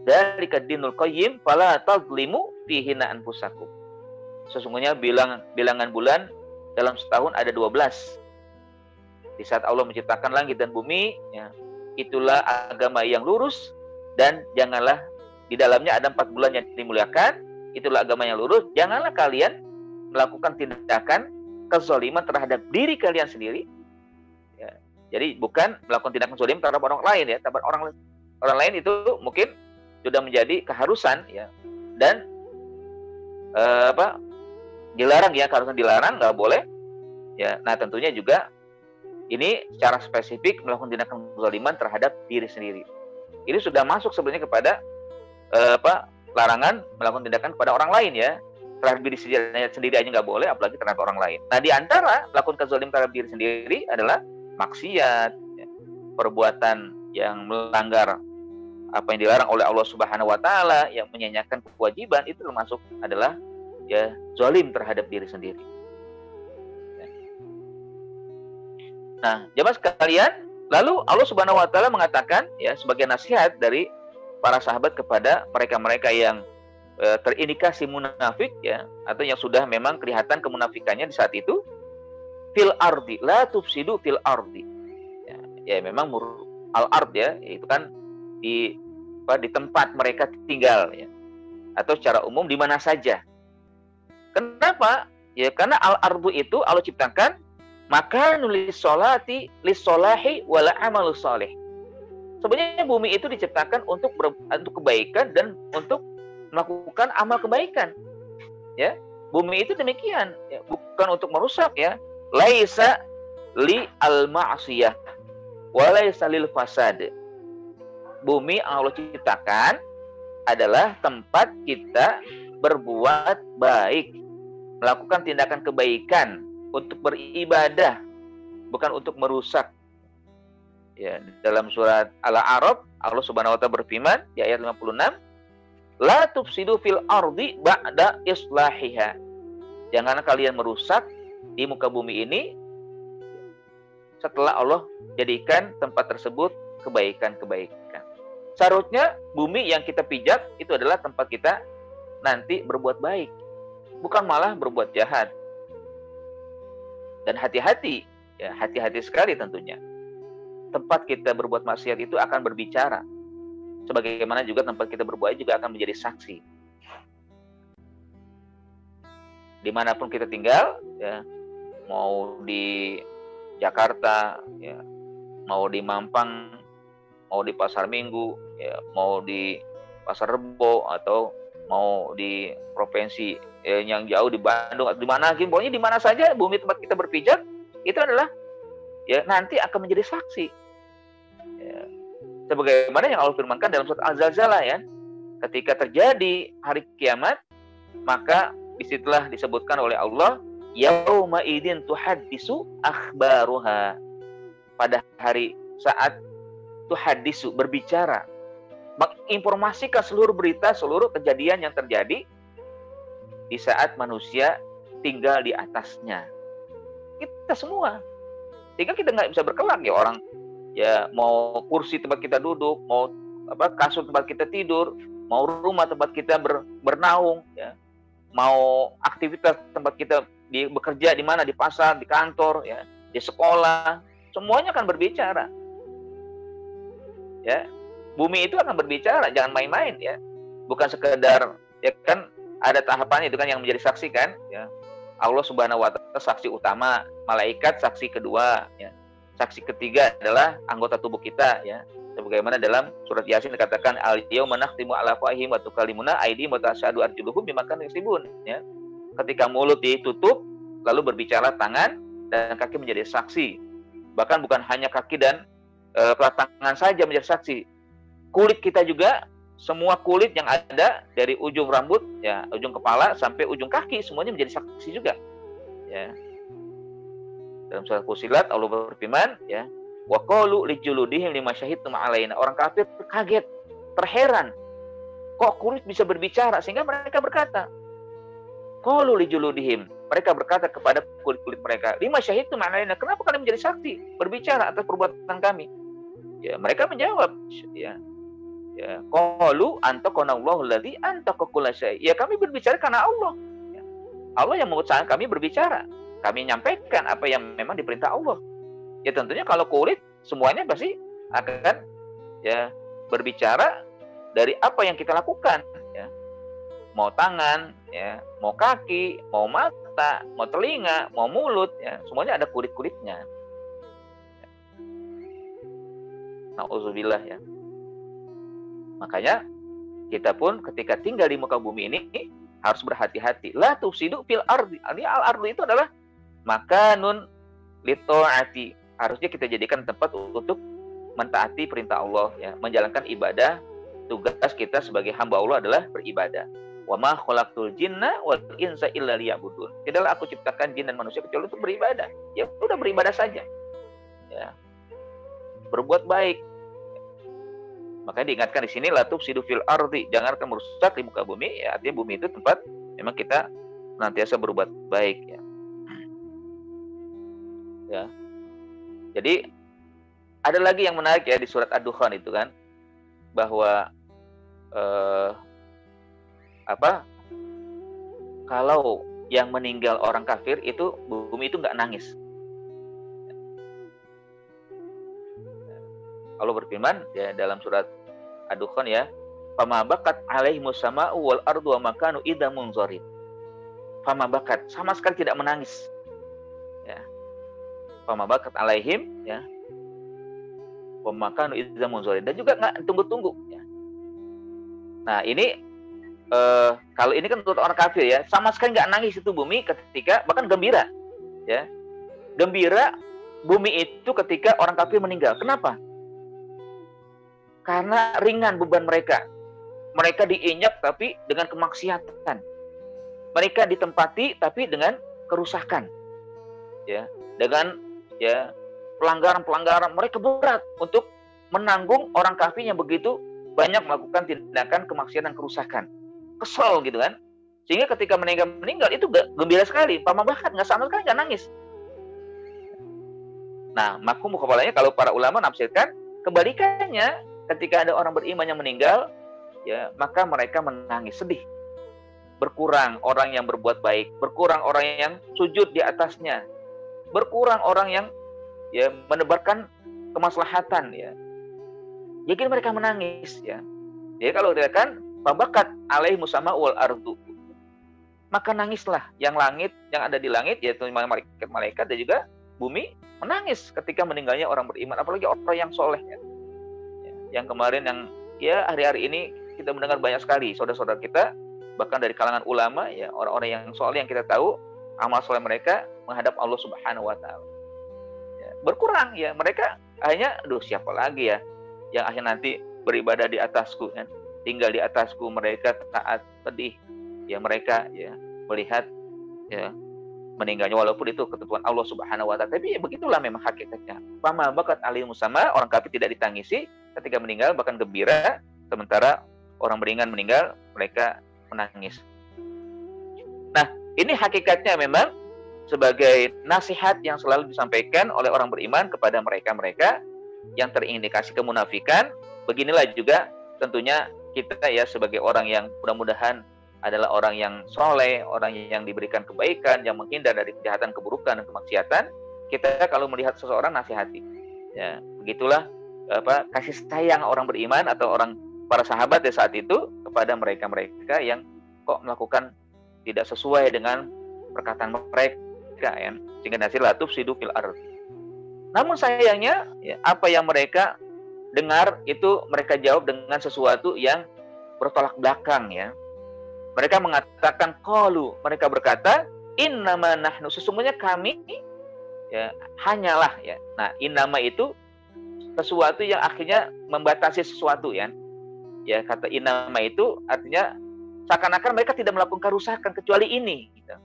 dzalika dinul qayyim fala tazlimu fihinna anfusakum. Sesungguhnya bilangan bulan dalam setahun ada 12. Di saat Allah menciptakan langit dan bumi, ya, itulah agama yang lurus dan janganlah di dalamnya ada 4 bulan yang dimuliakan. Itulah agama yang lurus. Janganlah kalian melakukan tindakan kezaliman terhadap diri kalian sendiri. Ya. Jadi bukan melakukan tindakan zalim terhadap orang lain, ya. Terhadap orang lain itu mungkin sudah menjadi keharusan, ya. Dan dilarang, ya, keharusan dilarang, nggak boleh. Ya. Nah tentunya juga ini secara spesifik melakukan tindakan kezaliman terhadap diri sendiri. Ini sudah masuk sebenarnya kepada larangan melakukan tindakan kepada orang lain, ya. Terhadap diri sendiri aja nggak boleh, apalagi terhadap orang lain. Nah di antara melakukan kezaliman terhadap diri sendiri adalah maksiat, ya, perbuatan yang melanggar apa yang dilarang oleh Allah Subhanahu wa taala, yang menyanyiakan kewajiban, itu termasuk adalah, ya, zalim terhadap diri sendiri. Ya. Nah, jemaah sekalian, lalu Allah Subhanahu wa taala mengatakan, ya, sebagai nasihat dari para sahabat kepada mereka-mereka yang terindikasi munafik, ya, atau yang sudah memang kelihatan kemunafikannya di saat itu, fil ardi la tufsidu fil ardi. Ya memang al ard, ya, itu kan di tempat mereka tinggal, ya, atau secara umum di mana saja. Kenapa? Ya karena al ardu itu Allah ciptakan maka nulis solati lis solahi wala amalu soleh. Sebenarnya bumi itu diciptakan untuk kebaikan dan untuk melakukan amal kebaikan. Ya, bumi itu demikian, ya, bukan untuk merusak, ya. Laisa li al ma'siyah wa laisa lil fasad. Bumi Allah ciptakan adalah tempat kita berbuat baik, melakukan tindakan kebaikan untuk beribadah, bukan untuk merusak. Ya, dalam surat Al-A'raf Allah Subhanahu wa taala berfirman di ayat 56, la tufsidu fil ardi ba'da islahiha. Jangan kalian merusak di muka bumi ini setelah Allah jadikan tempat tersebut kebaikan-kebaikan. Seharusnya bumi yang kita pijak itu adalah tempat kita nanti berbuat baik, bukan malah berbuat jahat. Dan hati-hati, ya hati-hati sekali tentunya. Tempat kita berbuat maksiat itu akan berbicara. Sebagaimana juga tempat kita berbuat juga akan menjadi saksi. Dimanapun kita tinggal, ya, mau di Jakarta, ya, mau di Mampang, mau di Pasar Minggu, ya, mau di Pasar Rebo, atau mau di provinsi yang jauh di Bandung, di mana lagi, pokoknya di mana saja bumi tempat kita berpijak itu adalah ya nanti akan menjadi saksi. Ya. Sebagaimana yang Allah firmankan dalam surat Al-Zalzalah, ya, ketika terjadi hari kiamat, maka disitulah disebutkan oleh Allah, yauma idzin tuhaddisu akhbaruha. Pada hari saat tuhaddisu berbicara, menginformasikan seluruh berita, seluruh kejadian yang terjadi di saat manusia tinggal di atasnya. Kita semua. Sehingga kita nggak bisa berkelak, ya orang ya mau kursi tempat kita duduk, mau kasur tempat kita tidur, mau rumah tempat kita bernaung, ya, mau aktivitas tempat kita bekerja di mana, di pasar, di kantor, ya, di sekolah, semuanya akan berbicara. Ya, bumi itu akan berbicara, jangan main-main, ya. Bukan sekedar, ya kan ada tahapan itu kan yang menjadi saksi kan, ya. Allah Subhanahu wa taala saksi utama, malaikat saksi kedua, ya. Saksi ketiga adalah anggota tubuh kita, ya. Sebagaimana dalam surat Yasin dikatakan al-yauma nakhtimu ala afwahihim wa tukallimuna aydihim wa tashhadu arjuluhum bima kanu yaksibun, ya. Ketika mulut ditutup, lalu berbicara tangan dan kaki menjadi saksi. Bahkan bukan hanya kaki dan tangan saja menjadi saksi. Kulit kita juga, semua kulit yang ada dari ujung rambut, ya, ujung kepala sampai ujung kaki, semuanya menjadi saksi juga. Ya. Dalam surat Fussilat Allah berfirman, ya, wa qalu lijuludihim lima syahidtum alaina. Orang kafir kaget, terheran. Kok kulit bisa berbicara? Sehingga mereka berkata, qalu lijuludihim. Mereka berkata kepada kulit-kulit mereka, lima syahidtum alaina. Kenapa kalian menjadi saksi, berbicara atas perbuatan kami? Ya, mereka menjawab, ya, ya, qalu antaqanallahu alladzi antaqa kulla syai'. Ya, kami berbicara karena Allah. Ya. Allah yang mengutuskan kami berbicara. Kami menyampaikan apa yang memang diperintah Allah. Ya, tentunya kalau kulit semuanya pasti akan, ya, berbicara dari apa yang kita lakukan, ya. Mau tangan, ya, mau kaki, mau mata, mau telinga, mau mulut, ya, semuanya ada kulit-kulitnya. Nauzubillah, ya. Makanya kita pun ketika tinggal di muka bumi ini harus berhati-hati. La tufsidu fil ardi. Al-ardi itu adalah makanun litaati. Harusnya kita jadikan tempat untuk mentaati perintah Allah, ya, menjalankan ibadah. Tugas kita sebagai hamba Allah adalah beribadah. Wa ma khalaqtul jinna wal insa illa liya'budun. Tidaklah aku ciptakan jin dan manusia kecuali untuk beribadah. Ya udah, beribadah saja. Ya. Berbuat baik. Makanya diingatkan di sini la tufsidu fil ardi, jangan akan merusak di muka bumi, ya, artinya bumi itu tempat memang kita senantiasa berbuat baik, ya. Ya. Jadi ada lagi yang menarik, ya, di surat Ad-Dukhan itu kan, bahwa kalau yang meninggal orang kafir itu bumi itu nggak nangis. Allah berfirman, ya, dalam surat Ad-Dukhan, ya, fama bakat alaihimus sama'u wal ardu wa makanu idza munzarin. Fama bakat, sama sekali tidak menangis. Ya. Fama bakat alaihim, ya, wa makanu idza munzarin, dan juga enggak tunggu-tunggu, ya. Nah, ini kalau ini kan untuk orang kafir, ya, sama sekali enggak nangis itu bumi ketika, bahkan gembira, ya. Gembira bumi itu ketika orang kafir meninggal. Kenapa? Karena ringan beban mereka. Mereka diinjak tapi dengan kemaksiatan. Mereka ditempati tapi dengan kerusakan. Ya, dengan, ya, pelanggaran-pelanggaran, mereka berat untuk menanggung orang kafir yang begitu banyak melakukan tindakan kemaksiatan dan kerusakan. Kesel gitu kan. Sehingga ketika meninggal itu gembira sekali. Bahkan nggak sama sekali nggak nangis. Nah, mafhum mukhabalahnya kalau para ulama nafsirkan kebalikannya, ketika ada orang beriman yang meninggal, ya, maka mereka menangis sedih. Berkurang orang yang berbuat baik, berkurang orang yang sujud di atasnya, berkurang orang yang ya menebarkan kemaslahatan ya. Jadi mereka menangis ya. Jadi kalau dikatakan fabakat alaihi musama wal ardu, maka nangislah yang langit, yang ada di langit yaitu malaikat-malaikat dan juga bumi menangis ketika meninggalnya orang beriman, apalagi orang yang soleh ya. Yang kemarin yang ya hari-hari ini kita mendengar banyak sekali saudara-saudara kita bahkan dari kalangan ulama ya, orang-orang yang soleh yang kita tahu amal soleh mereka menghadap Allah Subhanahu wa taala. Ya, berkurang ya, mereka akhirnya aduh siapa lagi ya yang akhirnya nanti beribadah di atasku kan, tinggal di atasku, mereka taat, sedih ya mereka ya melihat ya meninggalnya walaupun itu ketentuan Allah Subhanahu wa taala. Tapi ya begitulah memang hakikatnya. Fama bakat alimu sama, orang kafir tidak ditangisi ketika meninggal, bahkan gembira, sementara orang beriman meninggal mereka menangis. Nah, ini hakikatnya memang sebagai nasihat yang selalu disampaikan oleh orang beriman kepada mereka-mereka yang terindikasi kemunafikan. Beginilah juga tentunya kita ya sebagai orang yang mudah-mudahan adalah orang yang soleh, orang yang diberikan kebaikan, yang menghindar dari kejahatan, keburukan, dan kemaksiatan. Kita kalau melihat seseorang nasihati. Ya, begitulah kasih sayang orang beriman atau orang para sahabat ya saat itu kepada mereka-mereka yang kok melakukan tidak sesuai dengan perkataan mereka ya, sehingga nasir latuf sidu fil ardh. Namun sayangnya ya, apa yang mereka dengar itu mereka jawab dengan sesuatu yang bertolak belakang ya. Mereka mengatakan qalu, mereka berkata innama nahnu, sesungguhnya kami ya hanyalah ya. Nah, innama itu sesuatu yang akhirnya membatasi sesuatu ya. Ya, kata innama itu artinya seakan-akan mereka tidak melakukan kerusakan kecuali ini gitu.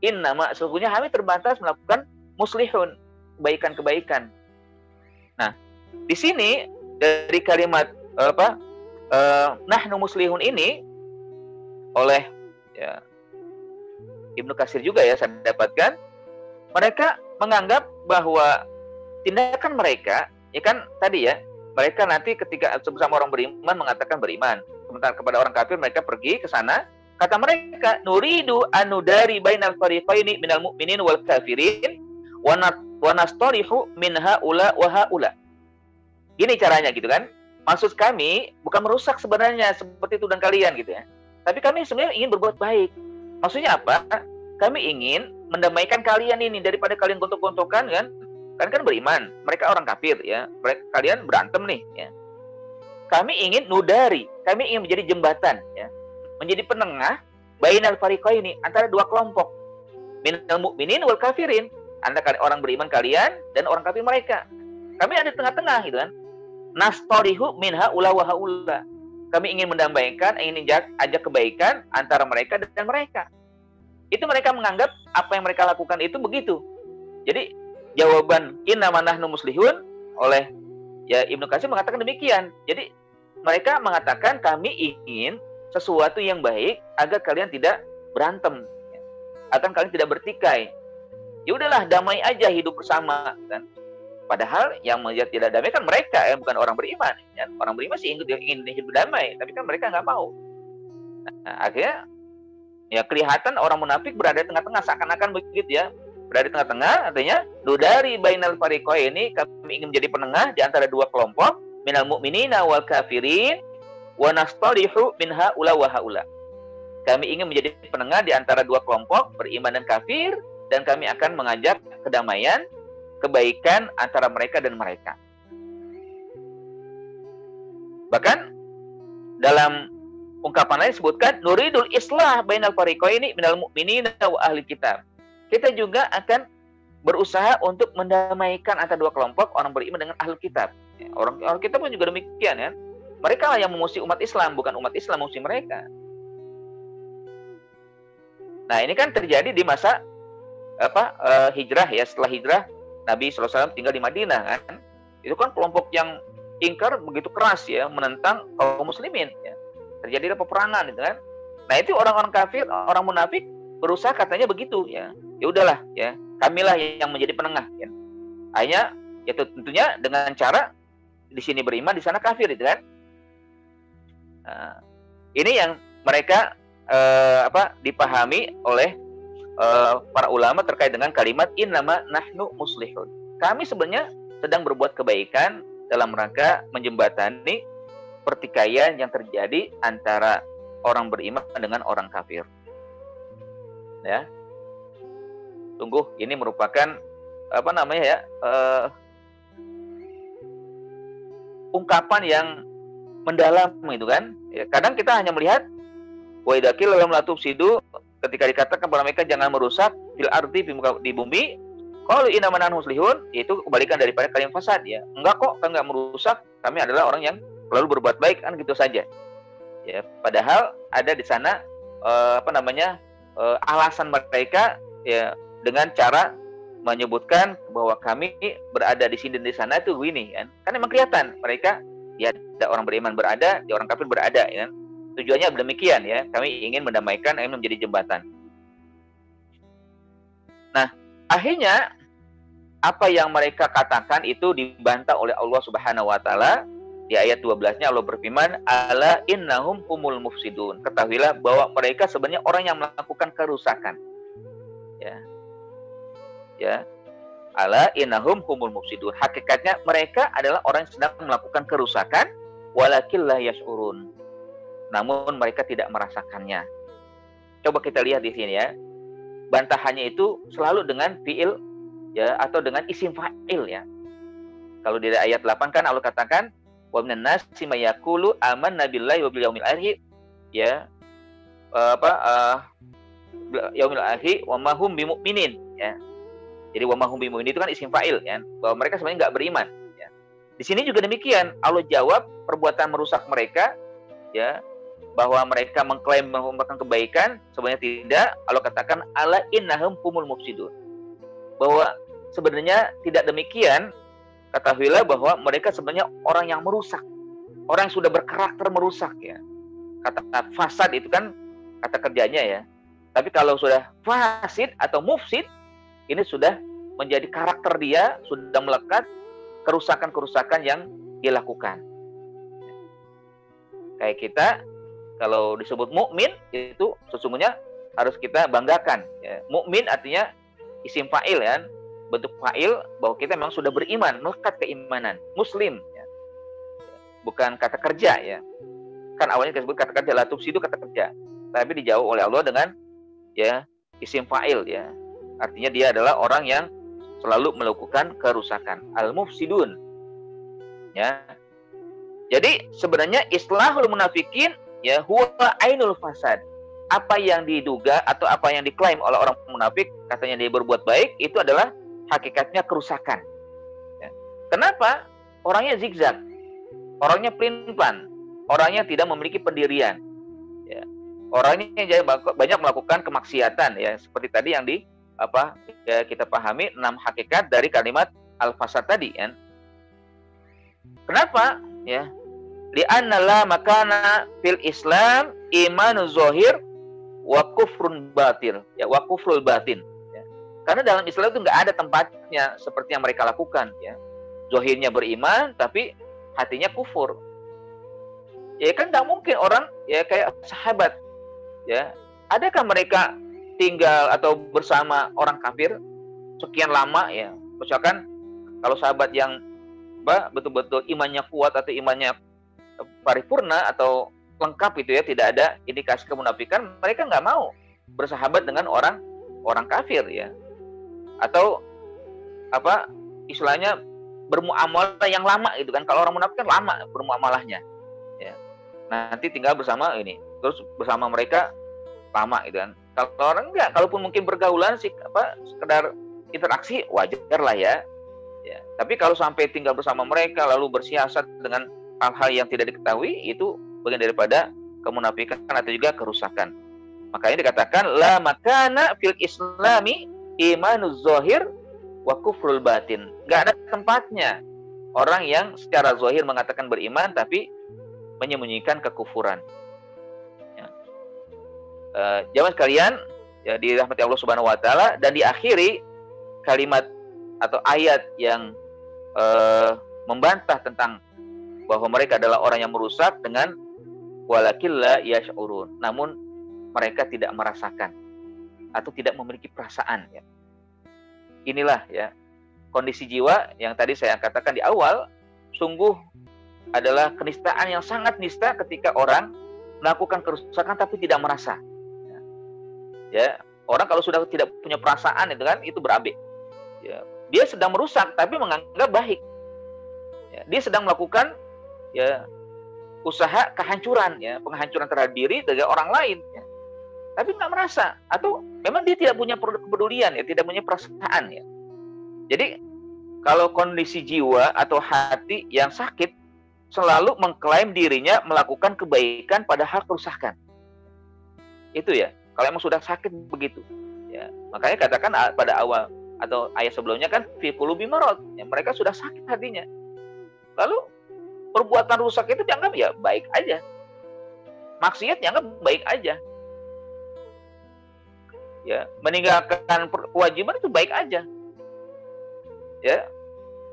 Innama, sesungguhnya kami terbatas melakukan muslihun, kebaikan-kebaikan. Nah, di sini dari kalimat nahnu muslihun ini oleh ya, Ibnu Katsir juga ya saya dapatkan, mereka menganggap bahwa tindakan mereka ya kan tadi ya, mereka nanti ketika bersama orang beriman mengatakan beriman, sementara kepada orang kafir mereka pergi ke sana, kata mereka nuridu anudari bainal fariqaini minal mu'minin wal kafirin wa nastarihu min haula wa haula. Gini caranya gitu kan, maksud kami bukan merusak sebenarnya seperti itu dan kalian gitu ya, tapi kami sebenarnya ingin berbuat baik. Maksudnya apa? Kami ingin mendamaikan kalian ini daripada kalian gontok-gontokan kan. Kan beriman, mereka orang kafir ya. Kalian berantem nih ya. Kami ingin nudari, kami ingin menjadi jembatan ya. Menjadi penengah bainal fariqaini, antara dua kelompok. Minal mu'minin wal kafirin, antara orang beriman kalian dan orang kafir mereka. Kami ada di tengah-tengah gitu kan. Nastarihu minha ula wa haula. Kami ingin mendamaikan, ingin ajak kebaikan antara mereka dan mereka. Itu mereka menganggap apa yang mereka lakukan itu begitu. Jadi jawaban innama nahnu muslihun oleh ya Ibnu Katsir mengatakan demikian. Jadi mereka mengatakan kami ingin sesuatu yang baik agar kalian tidak berantem, agar kalian tidak bertikai. Ya udahlah, damai aja hidup bersama kan. Padahal yang melihat tidak damai kan mereka ya, bukan orang beriman. Ya. Orang beriman sih ingin hidup damai, tapi kan mereka nggak mau. Nah, akhirnya ya kelihatan orang munafik berada di tengah-tengah, seakan-akan begitu ya. Berada di tengah-tengah artinya nudari bainal fariqaini, kami ingin menjadi penengah di antara dua kelompok, minal mu'minina wal kafirin wa nastarihu min haula wa haula. Kami ingin menjadi penengah di antara dua kelompok beriman dan kafir, dan kami akan mengajak kedamaian, kebaikan antara mereka dan mereka. Bahkan dalam ungkapan lain disebutkan nuridul islah bainal fariqaini minal mu'minina wa ahli kitab. Kita juga akan berusaha untuk mendamaikan antara dua kelompok orang beriman dengan ahli kitab. Orang kitab pun juga demikian ya. Mereka lah yang memusuhi umat Islam, bukan umat Islam memusuhi mereka. Nah, ini kan terjadi di masa hijrah ya, setelah hijrah Nabi SAW tinggal di Madinah kan. Itu kan kelompok yang ingkar begitu keras ya, menentang kaum muslimin ya. Terjadilah peperangan gitu kan. Nah, itu orang-orang kafir, orang munafik berusaha katanya begitu ya. Ya udahlah ya, kamilah yang menjadi penengah ya. Hanya itu tentunya dengan cara di sini beriman, di sana kafir, itu kan. Nah, ini yang mereka dipahami oleh para ulama terkait dengan kalimat innama nahnu muslihun. Kami sebenarnya sedang berbuat kebaikan dalam rangka menjembatani pertikaian yang terjadi antara orang beriman dengan orang kafir. Ya. Sungguh ini merupakan ungkapan yang mendalam itu kan. Ya, kadang kita hanya melihat wa idza qila lahum la tufsidu, ketika dikatakan kepada mereka jangan merusak fil ardi, di bumi, qalu innama nahnu muslihun, itu kebalikan daripada kalimat fasad ya. Enggak kok, kami enggak merusak, kami adalah orang yang selalu berbuat baik, kan gitu saja. Ya, padahal ada di sana alasan mereka ya dengan cara menyebutkan bahwa kami berada di sini dan di sana itu begini kan. Kan memang kelihatan mereka ya, ada orang beriman berada, di orang kafir berada ya. Tujuannya demikian ya, kami ingin mendamaikan, ingin menjadi jembatan. Nah, akhirnya apa yang mereka katakan itu dibantah oleh Allah Subhanahu wa taala. Di ayat 12-nya Allah berfirman, ala innahum humul mufsidun. Ketahuilah bahwa mereka sebenarnya orang yang melakukan kerusakan. Ya. Ala innahum humul mufsidun. Hakikatnya mereka adalah orang yang sedang melakukan kerusakan, walakin la yash'urun. Namun mereka tidak merasakannya. Coba kita lihat di sini ya. Bantahannya itu selalu dengan fi'il ya, atau dengan isim fa'il ya. Kalau di ayat 8 kan Allah katakan wa minan nasi may yaqulu amanna billahi wa bil yaumil akhir ya. Yaumil akhir wa ma hum bimu'minin ya. Jadi wa ma hum bimu'minin itu kan isim fa'il ya, bahwa mereka sebenarnya enggak beriman ya. Di sini juga demikian, Allah jawab perbuatan merusak mereka ya, bahwa mereka mengklaim melakukan kebaikan, sebenarnya tidak. Allah katakan ala innahum humul mufsidun, bahwa sebenarnya tidak demikian. Ketahuilah bahwa mereka sebenarnya orang yang merusak, orang yang sudah berkarakter merusak ya. Kata fasad itu kan kata kerjanya ya. Tapi kalau sudah fasid atau mufsid, ini sudah menjadi karakter dia, sudah melekat kerusakan-kerusakan yang dilakukan. Kayak kita kalau disebut mukmin itu sesungguhnya harus kita banggakan. Ya. Mukmin artinya isim fa'il ya, bentuk fa'il bahwa kita memang sudah beriman, melekat keimanan. Muslim, ya. Bukan kata kerja ya. Kan awalnya disebut kata kerja, la tufsidu kata kerja. Tapi dijawab oleh Allah dengan ya isim fa'il ya. Artinya dia adalah orang yang selalu melakukan kerusakan. Al-mufsidun. Ya. Jadi sebenarnya islahul munafikin ya huwa ainul fasad. Apa yang diduga atau apa yang diklaim oleh orang munafik, katanya dia berbuat baik, itu adalah hakikatnya kerusakan. Ya. Kenapa? Orangnya zigzag, orangnya pelin-pelan, orangnya tidak memiliki pendirian. Ya. Orangnya banyak melakukan kemaksiatan ya, seperti tadi yang kita pahami 6 hakikat dari kalimat al-fasad tadi ya. Kenapa? Ya. Li'anna la makana fil Islam imanu zahir wa kufrun batin. Ya, wa kufrul batin. Ya. Karena dalam Islam itu nggak ada tempatnya seperti yang mereka lakukan. Ya. Zahirnya beriman, tapi hatinya kufur. Ya kan nggak mungkin orang ya kayak sahabat. Ya, adakah mereka tinggal atau bersama orang kafir sekian lama ya? Misalkan kalau sahabat yang betul-betul imannya kuat atau imannya paripurna atau lengkap itu ya, tidak ada indikasi kemunafikan, mereka nggak mau bersahabat dengan orang kafir ya, atau istilahnya bermuamalah yang lama gitu kan. Kalau orang munafik kan lama bermuamalahnya ya, nanti tinggal bersama ini terus bersama mereka lama gitu kan. Kalau orang enggak, kalaupun mungkin bergaulan sih sekedar interaksi wajar lah ya. Ya, tapi kalau sampai tinggal bersama mereka lalu bersiasat dengan hal-hal yang tidak diketahui, itu bagian daripada kemunafikan atau juga kerusakan. Makanya dikatakan la makana fil islami imanuz zahir wa kufrul batin. Enggak ada tempatnya orang yang secara zahir mengatakan beriman tapi menyembunyikan kekufuran. Ya. Jamaah sekalian ya dirahmati Allah Subhanahu wa taala, dan diakhiri kalimat atau ayat yang membantah tentang bahwa mereka adalah orang yang merusak dengan walakin la yash'urun, namun mereka tidak merasakan atau tidak memiliki perasaan ya. Inilah ya kondisi jiwa yang tadi saya katakan di awal, sungguh adalah kenistaan yang sangat nista ketika orang melakukan kerusakan tapi tidak merasa. Ya, orang kalau sudah tidak punya perasaan itu kan itu berabe. Ya, dia sedang merusak tapi menganggap baik. Ya, dia sedang melakukan ya usaha kehancuran ya, penghancuran terhadap diri dari orang lain ya. Tapi nggak merasa, atau memang dia tidak punya kepedulian ya, tidak punya perasaan ya. Jadi kalau kondisi jiwa atau hati yang sakit selalu mengklaim dirinya melakukan kebaikan padahal kerusakan. Itu ya, kalau emang sudah sakit begitu. Ya, makanya katakan pada awal atau ayat sebelumnya kan fi qulubi marad, ya, mereka sudah sakit hatinya. Lalu perbuatan rusak itu dianggap ya baik aja. Maksiat dianggap baik aja. Ya, meninggalkan kewajiban itu baik aja. Ya.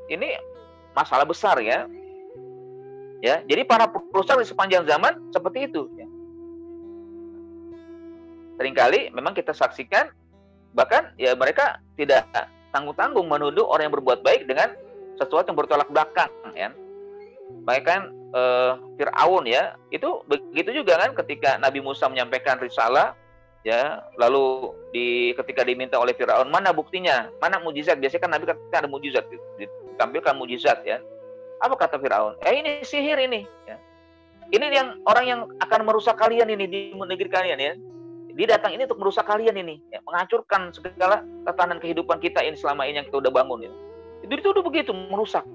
Ini masalah besar ya. Ya, jadi para perusak di sepanjang zaman seperti itu ya. Seringkali memang kita saksikan bahkan ya mereka tidak tanggung-tanggung menuduh orang yang berbuat baik dengan sesuatu yang bertolak belakang ya. Bahkan Fir'aun ya, itu begitu juga kan ketika Nabi Musa menyampaikan risalah ya, lalu ketika diminta oleh Fir'aun, mana buktinya, mana mujizat, biasanya kan Nabi ada mujizat, ditampilkan mujizat ya. Apa kata Fir'aun? Ini sihir ini ya. Ini yang orang yang akan merusak kalian ini di negeri kalian ya. Dia datang ini untuk merusak kalian ini ya, menghancurkan segala tatanan kehidupan kita ini selama ini yang kita udah bangun ya. Itu udah begitu merusak.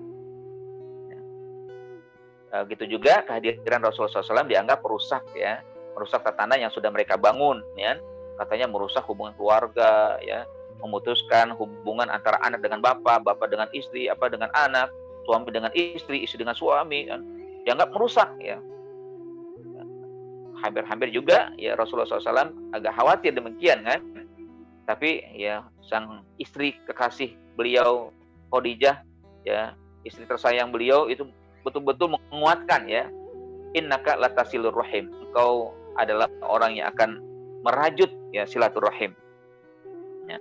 Gitu juga kehadiran Rasulullah SAW dianggap merusak ya, merusak tatanan yang sudah mereka bangun ya. Katanya merusak hubungan keluarga ya, memutuskan hubungan antara anak dengan bapak dengan istri, apa dengan anak, suami dengan istri dengan suami ya. Dianggap merusak ya. Hampir-hampir juga ya Rasulullah SAW agak khawatir demikian kan. Tapi ya sang istri kekasih beliau Khadijah ya, istri tersayang beliau itu betul-betul menguatkan ya, innaka latasilur rahim, engkau adalah orang yang akan merajut ya silaturahim ya.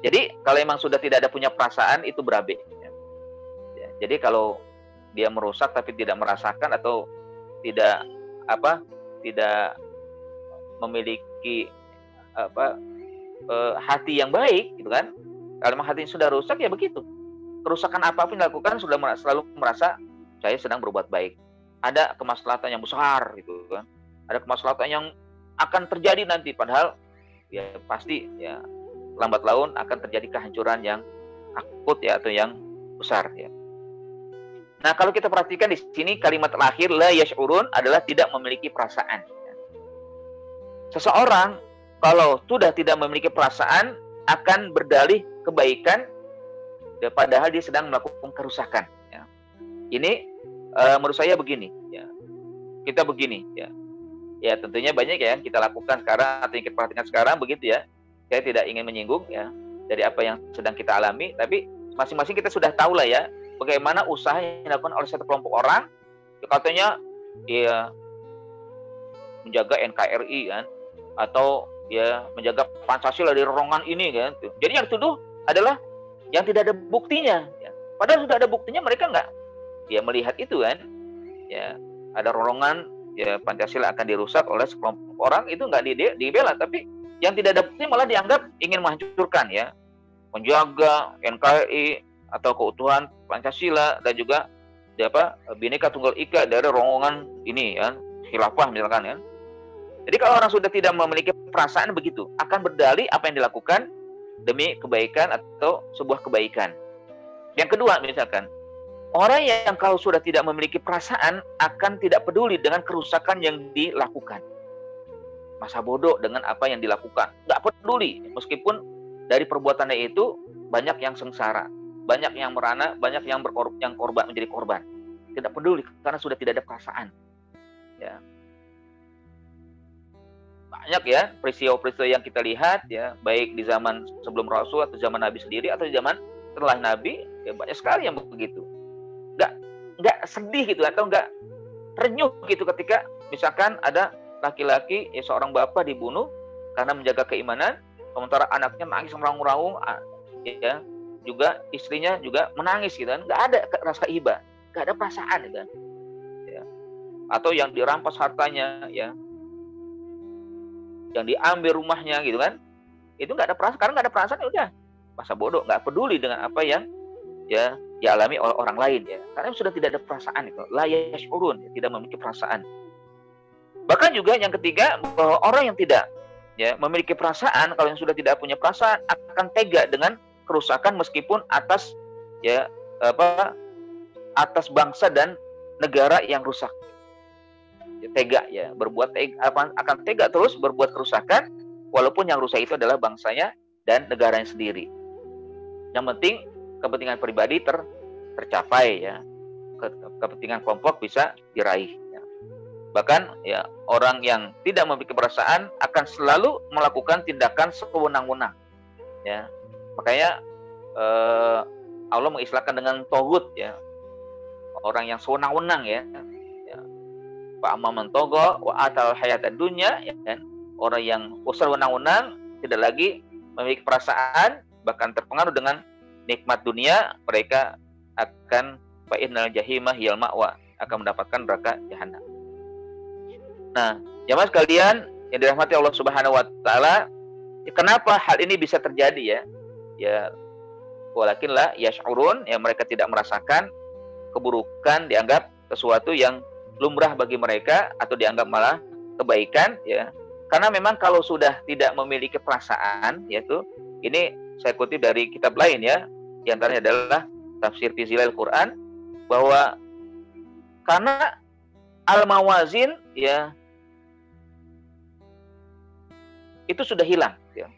Jadi kalau memang sudah tidak ada punya perasaan itu berabe ya. Ya, jadi kalau dia merusak tapi tidak merasakan atau tidak memiliki hati yang baik gitu kan, kalau memang hatinya sudah rusak ya begitu, kerusakan apapun dilakukan sudah selalu merasa saya sedang berbuat baik. Ada kemaslahatan yang besar gitu kan. Ada kemaslahatan yang akan terjadi nanti, padahal ya pasti ya lambat laun akan terjadi kehancuran yang akut ya atau yang besar ya. Nah, kalau kita perhatikan di sini kalimat terakhir la yash'urun adalah tidak memiliki perasaan. Seseorang kalau sudah tidak memiliki perasaan akan berdalih kebaikan ya, padahal dia sedang melakukan kerusakan ya. Ini menurut saya begini ya. Kita begini ya. Ya tentunya banyak ya yang kita lakukan sekarang atau yang kita perhatikan sekarang begitu ya. Saya tidak ingin menyinggung ya dari apa yang sedang kita alami, tapi masing-masing kita sudah tahu lah ya bagaimana usaha yang dilakukan oleh satu kelompok orang ya, katanya ya menjaga NKRI kan, atau ya menjaga Pancasila di rorongan ini kan. Jadi yang dituduh adalah yang tidak ada buktinya ya. Padahal sudah ada buktinya, mereka nggak ya melihat itu kan ya, ada rorongan ya Pancasila akan dirusak oleh sekelompok orang, itu nggak dibela, tapi yang tidak ada bukti malah dianggap ingin menghancurkan ya, menjaga NKRI atau keutuhan Pancasila dan juga Bhinneka Tunggal Ika dari rombongan ini kan, khilafah misalkan kan. Jadi kalau orang sudah tidak memiliki perasaan begitu, akan berdalih apa yang dilakukan demi kebaikan atau sebuah kebaikan. Yang kedua misalkan, orang yang kalau sudah tidak memiliki perasaan akan tidak peduli dengan kerusakan yang dilakukan. Masa bodoh dengan apa yang dilakukan, nggak peduli meskipun dari perbuatannya itu banyak yang sengsara, banyak yang merana, banyak yang korban menjadi korban. Tidak peduli karena sudah tidak ada perasaan. Ya. Banyak ya peristiwa-peristiwa yang kita lihat ya, baik di zaman sebelum Rasul atau zaman Nabi sendiri atau di zaman setelah Nabi, ya banyak sekali yang begitu. Nggak sedih gitu atau nggak renyuh gitu ketika misalkan ada laki-laki, ya seorang bapak dibunuh karena menjaga keimanan, sementara anaknya nangis meraung-raung, ya juga istrinya juga menangis gitu kan, nggak ada rasa iba, nggak ada perasaan gitu kan. Ya. Atau yang dirampas hartanya, ya, yang diambil rumahnya gitu kan, itu nggak ada perasaan, karena nggak ada perasaan ya udah masa bodoh, nggak peduli dengan apa yang ya dialami oleh orang lain ya, karena sudah tidak ada perasaan itu, la yash'urun, ya, tidak memiliki perasaan. Bahkan juga yang ketiga, bahwa orang yang tidak ya memiliki perasaan, kalau yang sudah tidak punya perasaan akan tega dengan kerusakan meskipun atas ya atas bangsa dan negara yang rusak. Ya, tega ya, berbuat akan tega terus berbuat kerusakan walaupun yang rusak itu adalah bangsanya dan negaranya sendiri. Yang penting kepentingan pribadi tercapai ya, kepentingan kelompok bisa diraih ya. Bahkan ya orang yang tidak memiliki perasaan akan selalu melakukan tindakan sewenang-wenang ya. Makanya Allah mengistilahkan dengan togut ya, orang yang sewenang-wenang ya. Fa amma man tagha wa atal hayatad dunya ya kan, orang yang sewenang-wenang tidak lagi memiliki perasaan, bahkan terpengaruh dengan nikmat dunia, mereka akan fa innal jahima hiyal ma'wa, akan mendapatkan neraka jahanam. Nah, jemaah sekalian yang dirahmati Allah Subhanahu wa taala, ya, kenapa hal ini bisa terjadi ya? Ya walakin la yash'urun, ya mereka tidak merasakan keburukan dianggap sesuatu yang lumrah bagi mereka atau dianggap malah kebaikan ya. Karena memang kalau sudah tidak memiliki perasaan, yaitu ini saya kutip dari kitab lain ya, di antaranya adalah Tafsir fi Zilal Quran, bahwa karena al-mawazin ya itu sudah hilang ya.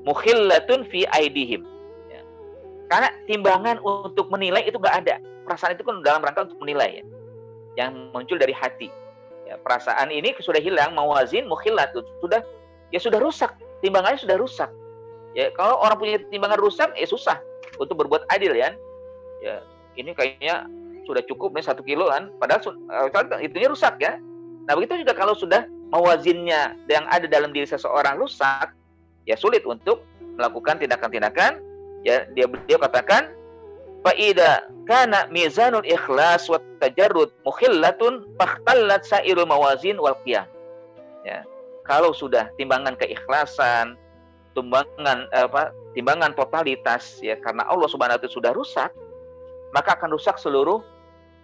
Mukhillatun fi aidihim ya. Karena timbangan untuk menilai itu nggak ada. Perasaan itu kan dalam rangka untuk menilai ya, yang muncul dari hati ya. Perasaan ini sudah hilang, mawazin mukhillatun, sudah rusak, timbangannya sudah rusak ya. Kalau orang punya timbangan rusak ya susah untuk berbuat adil ya. Ya ini kayaknya sudah cukup nih 1 kilo kan, padahal itunya rusak ya. Nah begitu juga kalau sudah mawazinnya yang ada dalam diri seseorang rusak, ya sulit untuk melakukan tindakan-tindakan ya. Dia katakan fa idza kana mizanul ikhlas wat tajarrud mukhillatun fakhtallat sairul mawazin wal qiyam ya. Kalau sudah timbangan keikhlasan, timbangan totalitas ya, karena Allah Subhanahu wa taala sudah rusak, maka akan rusak seluruh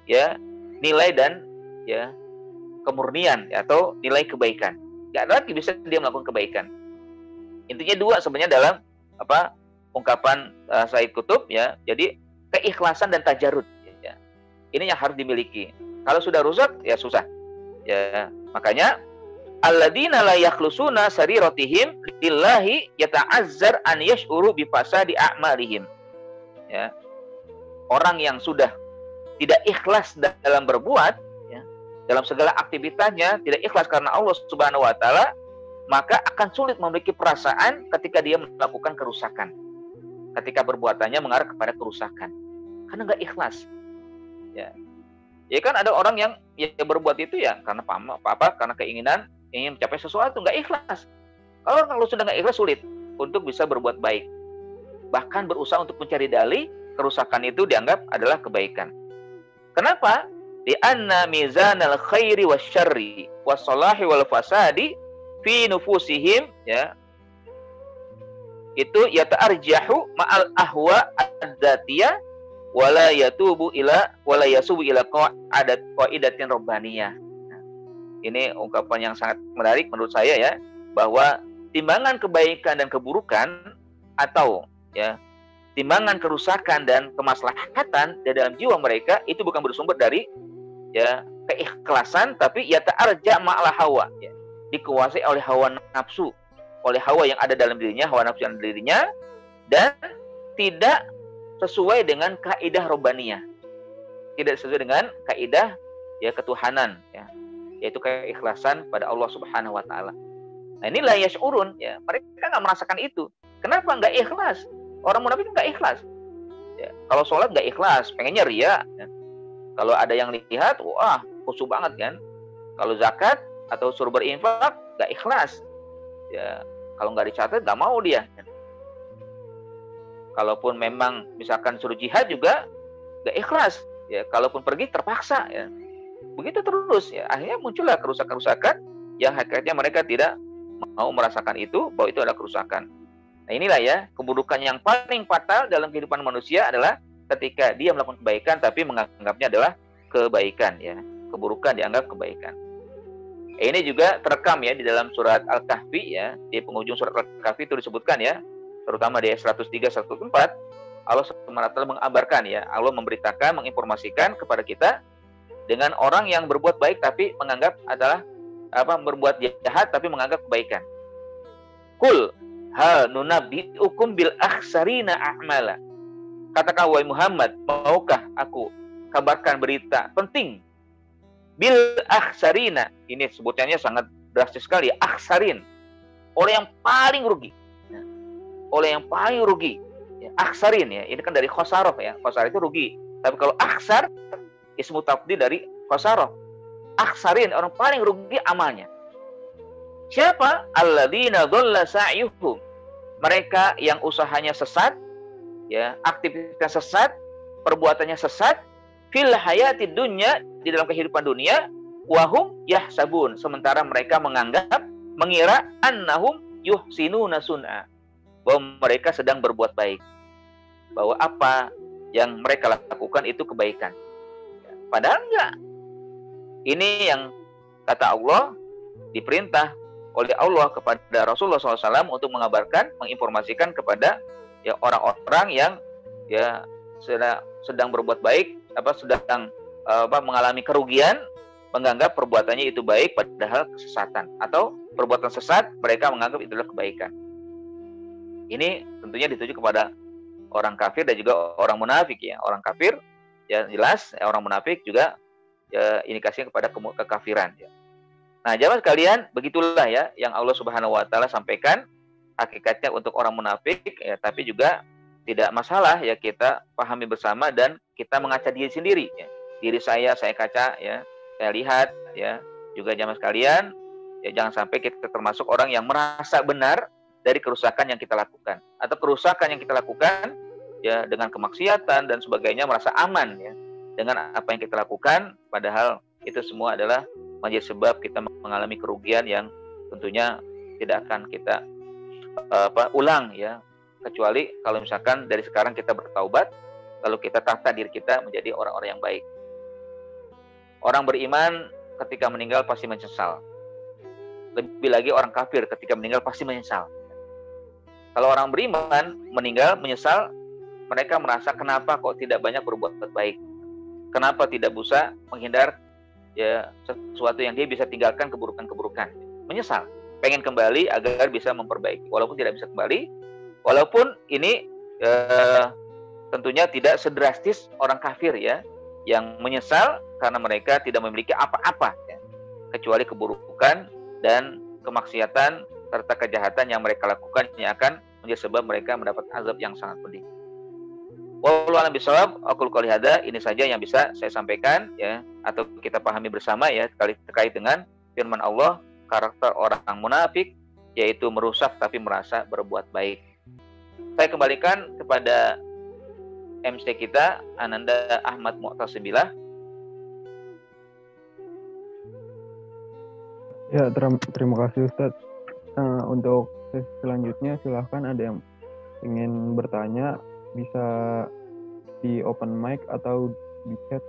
ya nilai dan ya kemurnian ya, atau nilai kebaikan. Enggak lagi bisa dia melakukan kebaikan. Intinya dua sebenarnya dalam ungkapan Said Qutb ya. Jadi keikhlasan dan tajarrud ya. Ini yang harus dimiliki. Kalau sudah rusak ya susah. Ya, makanya alladzina la yakhlusuna sariratihim lillahi yata'azzar an yash'uru bi fasadi a'malihim. Ya. Orang yang sudah tidak ikhlas dalam berbuat ya, dalam segala aktivitasnya tidak ikhlas karena Allah Subhanahu wa taala, maka akan sulit memiliki perasaan ketika dia melakukan kerusakan. Ketika perbuatannya mengarah kepada kerusakan. Karena nggak ikhlas. Ya. Ya kan ada orang yang ya berbuat itu ya karena karena keinginan ingin mencapai sesuatu, nggak ikhlas. Kalau sudah nggak ikhlas sulit untuk bisa berbuat baik. Bahkan berusaha untuk mencari dalih kerusakan itu dianggap adalah kebaikan. Kenapa? Di anna mizanal khairi wasyarri wassalahi wal fasadi fi nufusihim ya. Itu yata'arjahu ma'al ahwa ad-dzatiyah wala yatubu ila wala yasubu ila qaidatin rabbaniyah. Nah, ini ungkapan yang sangat menarik menurut saya ya, bahwa timbangan kebaikan dan keburukan atau ya timbangan kerusakan dan kemaslahatan di dalam jiwa mereka itu bukan bersumber dari ya keikhlasan, tapi yata'arja ma'al hawa ya, dikuasai oleh hawa nafsu, oleh hawa yang ada dalam dirinya, hawa nafsu yang ada dalam dirinya, dan tidak sesuai dengan kaidah robbaniyah, tidak sesuai dengan kaidah ya ketuhanan ya, yaitu keikhlasan pada Allah Subhanahu wa taala. Nah, ini la yash'urun ya, mereka nggak merasakan itu. Kenapa nggak ikhlas? Orang munafik nggak ikhlas. Ya, kalau sholat nggak ikhlas, pengennya ria. Ya. Kalau ada yang lihat, wah khusyuk banget kan. Kalau zakat atau suruh berinfak nggak ikhlas. Ya, kalau nggak dicatat nggak mau dia. Ya. Kalaupun memang misalkan suruh jihad juga nggak ikhlas. Ya, kalaupun pergi terpaksa. Ya. Begitu terus. Ya, akhirnya muncullah kerusakan-kerusakan yang hakikatnya mereka tidak mau merasakan itu, bahwa itu adalah kerusakan. Nah inilah ya, keburukan yang paling fatal dalam kehidupan manusia adalah ketika dia melakukan kebaikan tapi menganggapnya adalah kebaikan ya. Keburukan dianggap kebaikan. Ini juga terekam ya di dalam surat Al-Kahfi ya. Di penghujung surat Al-Kahfi itu disebutkan ya, terutama di ayat 103 104, Allah SWT mengabarkan ya, Allah memberitakan, menginformasikan kepada kita dengan orang yang berbuat baik tapi menganggap adalah berbuat jahat tapi menganggap kebaikan. Kul hal nunabbi'ukum bil akhsarina a'mala. Katakan wahai Muhammad, maukah aku kabarkan berita penting bil akhsarina. Ini sebutannya sangat drastis sekali, akhsarin. Oleh yang paling rugi. Oleh yang paling rugi. Akhsarin ya, ini kan dari khosarah ya. Khosarah itu rugi. Tapi kalau akhsar ismu tafdhil dari khosarah. Akhsarin, orang paling rugi amalnya. Siapa? Alladzina dhalla sa'yuhum. Mereka yang usahanya sesat, ya, aktivitas sesat, perbuatannya sesat, fil hayatid dunya, di dalam kehidupan dunia, wahum yahsabun, sementara mereka mengira annahum yuhsinuna sun'a, bahwa mereka sedang berbuat baik, bahwa apa yang mereka lakukan itu kebaikan. Padahal enggak. Ini yang kata Allah diperintah oleh Allah kepada Rasulullah SAW untuk mengabarkan, menginformasikan kepada ya orang-orang yang ya sedang berbuat baik, sedang mengalami kerugian, menganggap perbuatannya itu baik padahal kesesatan, atau perbuatan sesat mereka menganggap itu adalah kebaikan. Ini tentunya dituju kepada orang kafir dan juga orang munafik ya. Orang kafir ya jelas, orang munafik juga ya indikasinya kepada kekafiran ya. Nah, jamaah sekalian, begitulah ya yang Allah Subhanahu wa taala sampaikan hakikatnya untuk orang munafik ya, tapi juga tidak masalah ya kita pahami bersama dan kita mengaca diri sendiri ya. Diri saya kaca ya, saya lihat ya, juga jamaah sekalian ya, jangan sampai kita termasuk orang yang merasa benar dari kerusakan yang kita lakukan, atau kerusakan yang kita lakukan ya dengan kemaksiatan dan sebagainya merasa aman ya dengan apa yang kita lakukan, padahal itu semua adalah menjadi sebab kita mengalami kerugian yang tentunya tidak akan kita ulang ya, kecuali kalau misalkan dari sekarang kita bertaubat, lalu kita tata diri kita menjadi orang-orang yang baik. Orang beriman ketika meninggal pasti menyesal. Lebih lagi orang kafir ketika meninggal pasti menyesal. Kalau orang beriman meninggal menyesal, mereka merasa kenapa kok tidak banyak berbuat baik, kenapa tidak bisa menghindar ya sesuatu yang dia bisa tinggalkan, keburukan-keburukan. Menyesal, pengen kembali agar bisa memperbaiki, walaupun tidak bisa kembali, walaupun ini tentunya tidak sedrastis orang kafir ya, yang menyesal karena mereka tidak memiliki apa-apa ya, kecuali keburukan dan kemaksiatan serta kejahatan yang mereka lakukan yang akan menjadi sebab mereka mendapat azab yang sangat pedih. Wallahu a'lam bishawab. Aqul qouli hadza, ini saja yang bisa saya sampaikan ya, atau kita pahami bersama ya terkait dengan firman Allah, karakter orang munafik yaitu merusak tapi merasa berbuat baik. Saya kembalikan kepada MC kita Ananda Ahmad Mu'tasimillah. Ya, terima kasih Ustadz. Untuk sesi selanjutnya silahkan ada yang ingin bertanya, bisa di open mic atau di chat,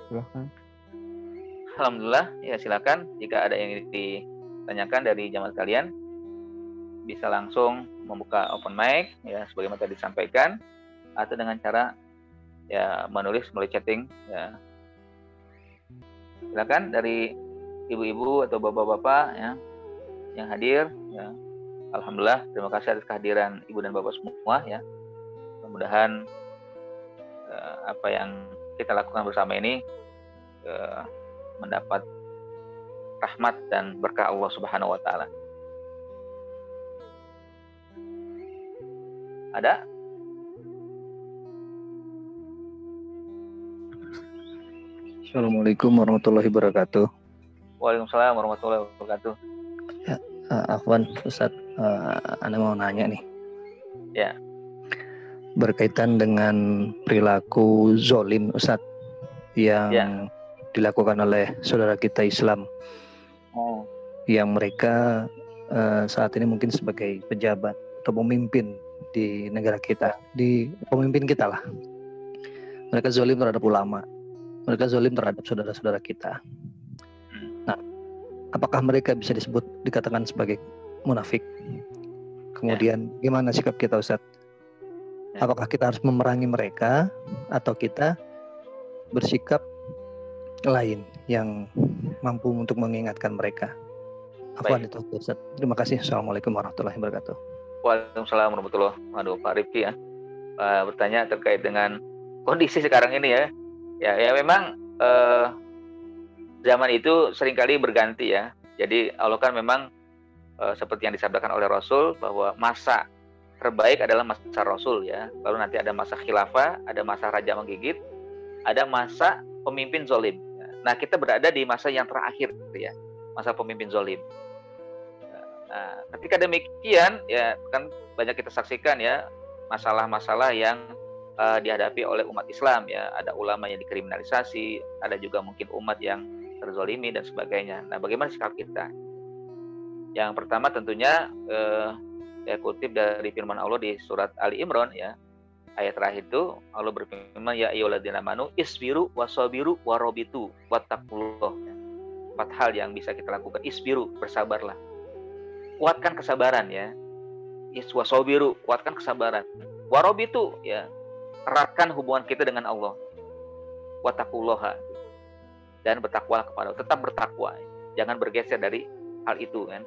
silahkan. Alhamdulillah, ya silakan. Jika ada yang ditanyakan dari jamaah kalian, bisa langsung membuka open mic ya, sebagaimana tadi disampaikan, atau dengan cara ya menulis melalui chatting ya. Silakan dari ibu-ibu atau bapak-bapak ya yang hadir ya. Alhamdulillah, terima kasih atas kehadiran ibu dan bapak semua ya. Mudah-mudahan apa yang kita lakukan bersama ini mendapat rahmat dan berkah Allah Subhanahu wa taala. Ada? Assalamualaikum warahmatullahi wabarakatuh. Waalaikumsalam warahmatullahi wabarakatuh. Ya, Afwan, Ustaz, Anda mau nanya nih. Ya. Berkaitan dengan perilaku zolim, Ustaz, yang dilakukan oleh saudara kita Islam, yang mereka saat ini mungkin sebagai pejabat atau pemimpin di negara kita, di pemimpin kita lah. Mereka zolim terhadap ulama, mereka zolim terhadap saudara-saudara kita. Nah, apakah mereka bisa dikatakan sebagai munafik? Kemudian gimana sikap kita, Ustaz? Apakah kita harus memerangi mereka atau kita bersikap lain yang mampu untuk mengingatkan mereka? Afwan itu, Ustaz. Terima kasih. Assalamualaikum warahmatullahi wabarakatuh. Waalaikumsalam warahmatullahi wabarakatuh. Pak Rifki ya, bertanya terkait dengan kondisi sekarang ini ya. Ya memang zaman itu seringkali berganti ya. Jadi Allah kan memang seperti yang disabdakan oleh Rasul bahwa masa terbaik adalah masa Rasul ya. Lalu nanti ada masa khilafah, ada masa raja menggigit, ada masa pemimpin zolim. Nah, kita berada di masa yang terakhir ya, masa pemimpin zolim. Nah, ketika demikian ya kan banyak kita saksikan ya masalah-masalah yang dihadapi oleh umat Islam ya. Ada ulama yang dikriminalisasi, ada juga mungkin umat yang terzolimi dan sebagainya. Nah, bagaimana sikap kita? Yang pertama tentunya saya kutip dari firman Allah di surat Ali Imran ya. Ayat terakhir itu Allah berfirman, ya ayyuhalladzina amanu isbiru wasabiru warabitu wattaqullah. 4 hal yang bisa kita lakukan. Isbiru, bersabarlah. Kuatkan kesabaran ya. Wasabiru, kuatkan kesabaran. Warabitu ya, eratkan hubungan kita dengan Allah. Wattaqullah, dan bertakwalah kepada Allah. Tetap bertakwa. Jangan bergeser dari hal itu kan.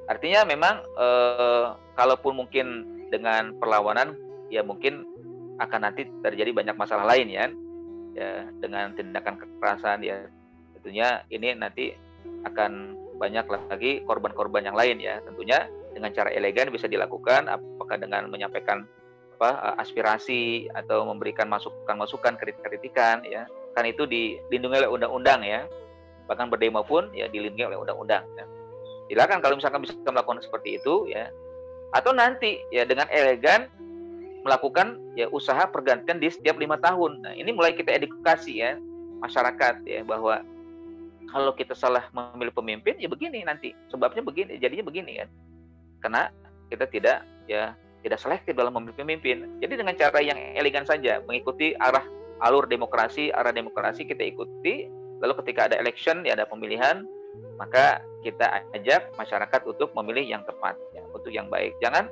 Artinya memang kalaupun mungkin dengan perlawanan ya mungkin akan nanti terjadi banyak masalah lain ya dengan tindakan kekerasan ya, tentunya ini nanti akan banyak lagi korban-korban yang lain ya. Tentunya dengan cara elegan bisa dilakukan, apakah dengan menyampaikan aspirasi atau memberikan masukan-masukan, kritikan ya, kan itu dilindungi oleh undang-undang ya, bahkan berdemo pun ya dilindungi oleh undang-undang ya. Silakan kalau misalkan bisa melakukan seperti itu ya, atau nanti ya dengan elegan melakukan ya usaha pergantian di setiap 5 tahun. Nah, ini mulai kita edukasi ya masyarakat ya, bahwa kalau kita salah memilih pemimpin ya begini nanti sebabnya begini, jadinya begini kan, karena kita tidak selektif dalam memilih pemimpin. Jadi dengan cara yang elegan saja, mengikuti alur demokrasi kita ikuti. Lalu ketika ada election ya, ada pemilihan, maka kita ajak masyarakat untuk memilih yang tepat ya, untuk yang baik. Jangan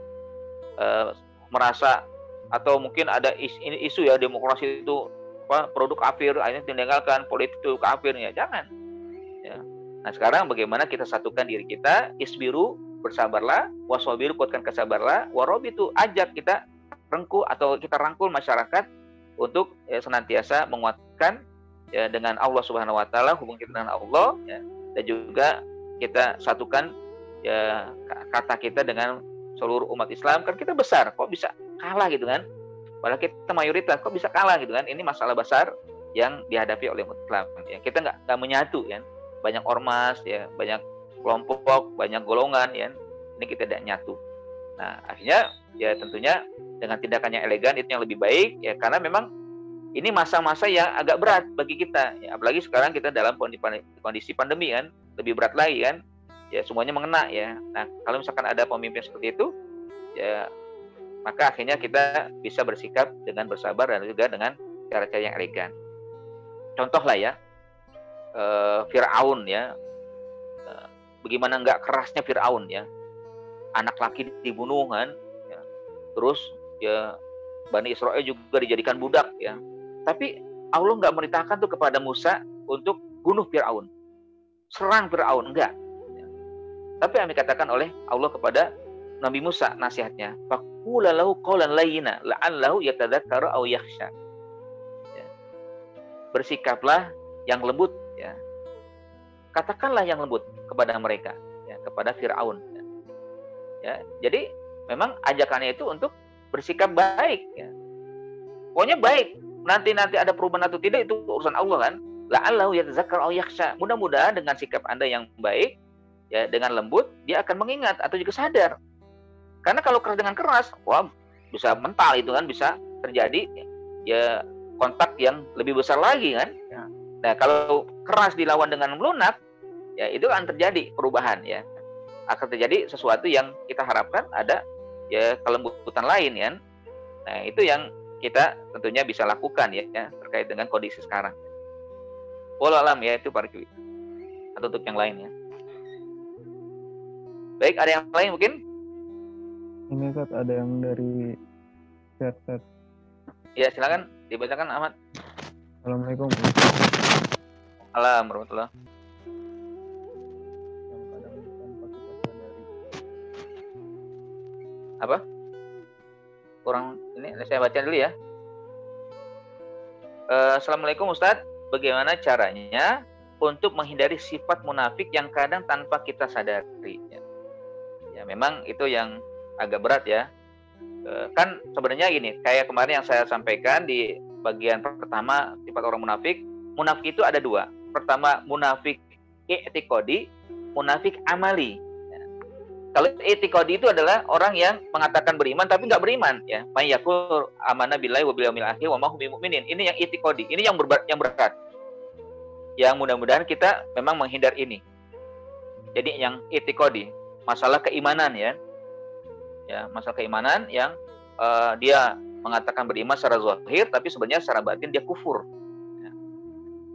merasa atau mungkin ada isu ya demokrasi itu produk kafir, akhirnya ditinggalkan, politik itu kafir ya, jangan ya. Nah, sekarang bagaimana kita satukan diri kita, isbiru, bersabarlah, waswabiru, kuatkan kesabarlah, warobitu, ajak kita rangkul masyarakat untuk senantiasa menguatkan ya dengan Allah Subhanahu wa taala, hubungan kita dengan Allah ya, dan juga kita satukan ya kata kita dengan seluruh umat Islam. Kan kita besar, kok bisa kalah gitu kan? Padahal kita mayoritas, kok bisa kalah gitu kan? Ini masalah besar yang dihadapi oleh umat Islam ya. Kita nggak menyatu ya, banyak ormas ya, banyak kelompok, banyak golongan ya, ini kita tidak nyatu. Nah, akhirnya ya tentunya dengan tindakan yang elegan itu yang lebih baik ya, karena memang ini masa-masa yang agak berat bagi kita ya, apalagi sekarang kita dalam kondisi pandemi kan, lebih berat lagi kan ya, semuanya mengena ya. Nah, kalau misalkan ada pemimpin seperti itu ya, maka akhirnya kita bisa bersikap dengan bersabar dan juga dengan cara-cara yang elegan. Contoh lah ya, Fir'aun ya, bagaimana nggak kerasnya Fir'aun ya, anak laki dibunuh kan ya. Terus ya Bani Israel juga dijadikan budak ya, tapi Allah nggak memerintahkan tuh kepada Musa untuk bunuh Fir'aun, serang Fir'aun, enggak ya. Tapi yang dikatakan oleh Allah kepada Nabi Musa nasihatnya, faqula lahu qawlan layyina la'allahu yatadzakkaru aw yakhsha ya. Bersikaplah yang lembut ya, katakanlah yang lembut kepada mereka ya, kepada Fir'aun ya. Jadi memang ajakannya itu untuk bersikap baik ya. Pokoknya baik, nanti ada perubahan atau tidak itu urusan Allah kan. la'allahu yatadzakkar aw yakhsha. Mudah-mudahan dengan sikap Anda yang baik, ya, dengan lembut, dia akan mengingat atau juga sadar. Karena kalau keras dengan keras, wah, bisa mental itu kan, bisa terjadi ya kontak yang lebih besar lagi kan. Nah, kalau keras dilawan dengan melunak, ya itu akan terjadi perubahan ya. Akan terjadi sesuatu yang kita harapkan, ada ya kelembutan lain ya. Nah, itu yang kita tentunya bisa lakukan ya, terkait dengan kondisi sekarang. Wallahu alam ya, itu Pak Riki. Atau untuk yang lain ya. Baik, ada yang lain mungkin? Ini Ustaz, ada yang dari chat. Ya, silakan dibacakan Ahmad. Assalamualaikum. Assalamualaikum warahmatullahi. Yang kadang tanpa kita sadari. Apa? Kurang ini saya baca dulu ya. Assalamualaikum Ustadz. Bagaimana caranya untuk menghindari sifat munafik yang kadang tanpa kita sadari? Ya, memang itu yang agak berat ya. Kan sebenarnya gini, kayak kemarin yang saya sampaikan di bagian pertama sifat orang munafik. Munafik itu ada dua. Pertama, munafik i'tiqadi, munafik amali. Ya. Kalau i'tiqadi itu adalah orang yang mengatakan beriman tapi nggak beriman ya. May yaqul amanna billahi wa bil yaumil akhir wa ma hum bimumin. Ini yang i'tiqadi. Ini yang berat. Yang mudah-mudahan kita memang menghindar ini. Jadi yang i'tiqadi, masalah keimanan ya. Ya, masalah keimanan yang dia mengatakan beriman secara zahir tapi sebenarnya secara batin dia kufur. Ya.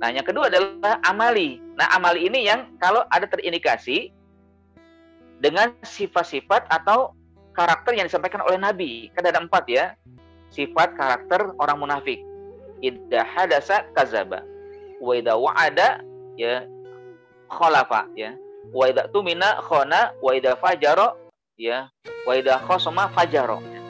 Nah, yang kedua adalah amali. Nah, amali ini yang kalau ada terindikasi dengan sifat-sifat atau karakter yang disampaikan oleh Nabi. Kan ada 4 ya. Sifat karakter orang munafik. Idza hadasa kadzaba. Wa idza wa'ada ya khalafa ya. Wa idza tumina khana wa idza fajara ya. Wa idza khasama fajara. Ya.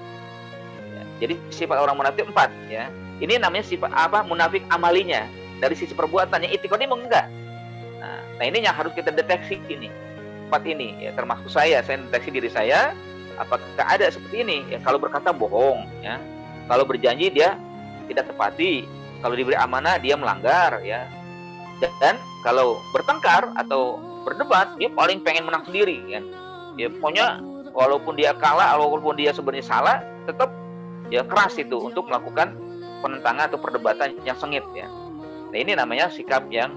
Jadi sifat orang munafik 4 ya. Ini namanya sifat apa? Munafik amalinya. Dari sisi perbuatannya, itikadi enggak. Nah, ini yang harus kita deteksi ini. 4 ini ya, termasuk saya deteksi diri saya, apakah ada seperti ini ya. Kalau berkata bohong ya, kalau berjanji dia tidak tepati, kalau diberi amanah dia melanggar ya, dan kalau bertengkar atau berdebat dia paling pengen menang sendiri kan ya. Pokoknya walaupun dia kalah, walaupun dia sebenarnya salah, tetap ya keras itu untuk melakukan penentangan atau perdebatan yang sengit ya. Nah, ini namanya sikap yang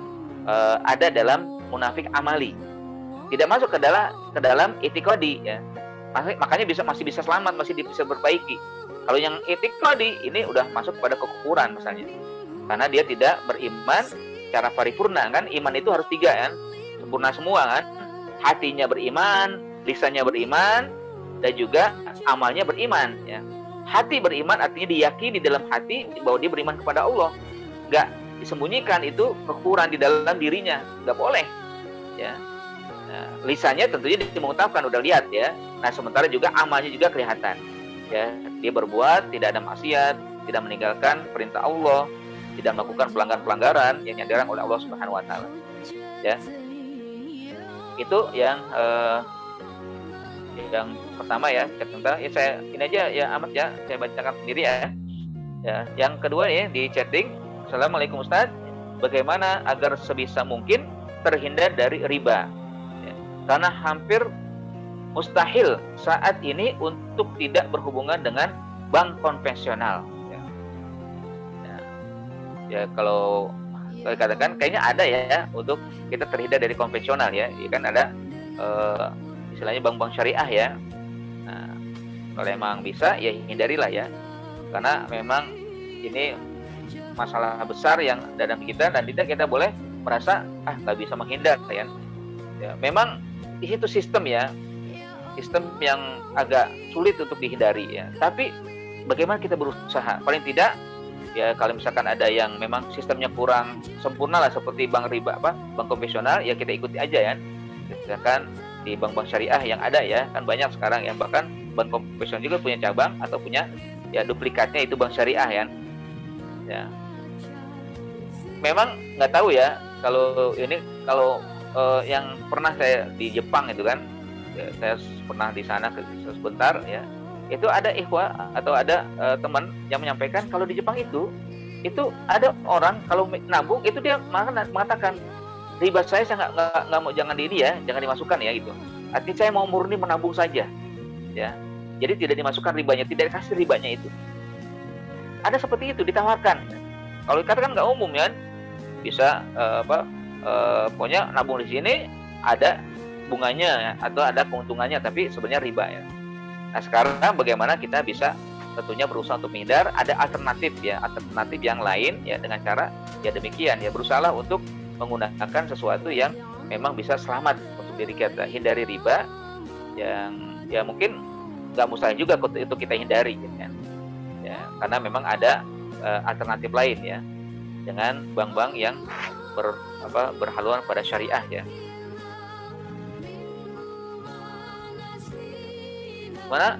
ada dalam munafik amali. Tidak masuk ke dalam itikadi ya. Makanya masih bisa selamat, masih bisa berbaiki. Kalau yang itikadi ini udah masuk pada kekufuran misalnya. Karena dia tidak beriman secara paripurna kan. Iman itu harus 3 kan. Sempurna semua kan. Hatinya beriman, lisannya beriman, dan juga amalnya beriman ya. Hati beriman artinya diyakini dalam hati bahwa dia beriman kepada Allah. Enggak disembunyikan itu kekufuran di dalam dirinya, enggak boleh ya. Nah, lisannya tentunya dia mengungkapkan, udah lihat ya. Nah, sementara juga amalnya juga kelihatan ya. Dia berbuat tidak ada maksiat, tidak meninggalkan perintah Allah, tidak melakukan pelanggaran-pelanggaran yang dilarang oleh Allah Subhanahu wa taala ya. Itu yang pertama ya. Sebentar ya, saya ini aja ya Ahmad ya, saya bacakan sendiri ya. Ya, yang kedua ya di chatting. Assalamualaikum Ustaz, bagaimana agar sebisa mungkin terhindar dari riba ya, karena hampir mustahil saat ini untuk tidak berhubungan dengan bank konvensional ya. Ya, kalau katakan kayaknya ada ya untuk kita terhindar dari konvensional ya. Ya kan ada istilahnya bank-bank syariah ya. Nah, kalau emang bisa ya hindarilah ya, karena memang ini masalah besar yang ada dalam kita dan tidak kita boleh merasa nggak bisa menghindar ya. Ya, memang di situ sistem ya, sistem yang agak sulit untuk dihindari ya. Tapi bagaimana kita berusaha? Paling tidak ya, kalau misalkan ada yang memang sistemnya kurang sempurna lah seperti bank riba bank konvensional ya, kita ikuti aja ya. Misalkan di bank-bank syariah yang ada ya, kan banyak sekarang ya, bahkan bank konvensional juga punya cabang atau punya ya duplikatnya itu bank syariah ya. Ya. Memang nggak tahu ya kalau yang pernah saya di Jepang itu kan ya, saya pernah di sana sebentar ya, itu ada ikhwah atau ada teman yang menyampaikan kalau di Jepang itu itu ada orang kalau nabung itu dia mengatakan riba saya nggak mau, jangan jangan dimasukkan ya gitu. Artinya saya mau murni menabung saja, ya. Jadi tidak dimasukkan ribanya, tidak dikasih ribanya itu. Ada seperti itu ditawarkan. Kalau dikatakan nggak umum ya, bisa pokoknya nabung di sini ada bunganya ya, atau ada keuntungannya, tapi sebenarnya riba ya. Nah sekarang bagaimana kita bisa tentunya berusaha untuk menghindar, ada alternatif ya, alternatif yang lain ya, dengan cara ya demikian ya, berusaha untuk menggunakan sesuatu yang memang bisa selamat untuk diri kita, hindari riba yang ya mungkin nggak mustahil juga itu kita hindari gitu kan ya, karena memang ada alternatif lain ya, dengan bank-bank yang berhaluan pada syariah ya. Mana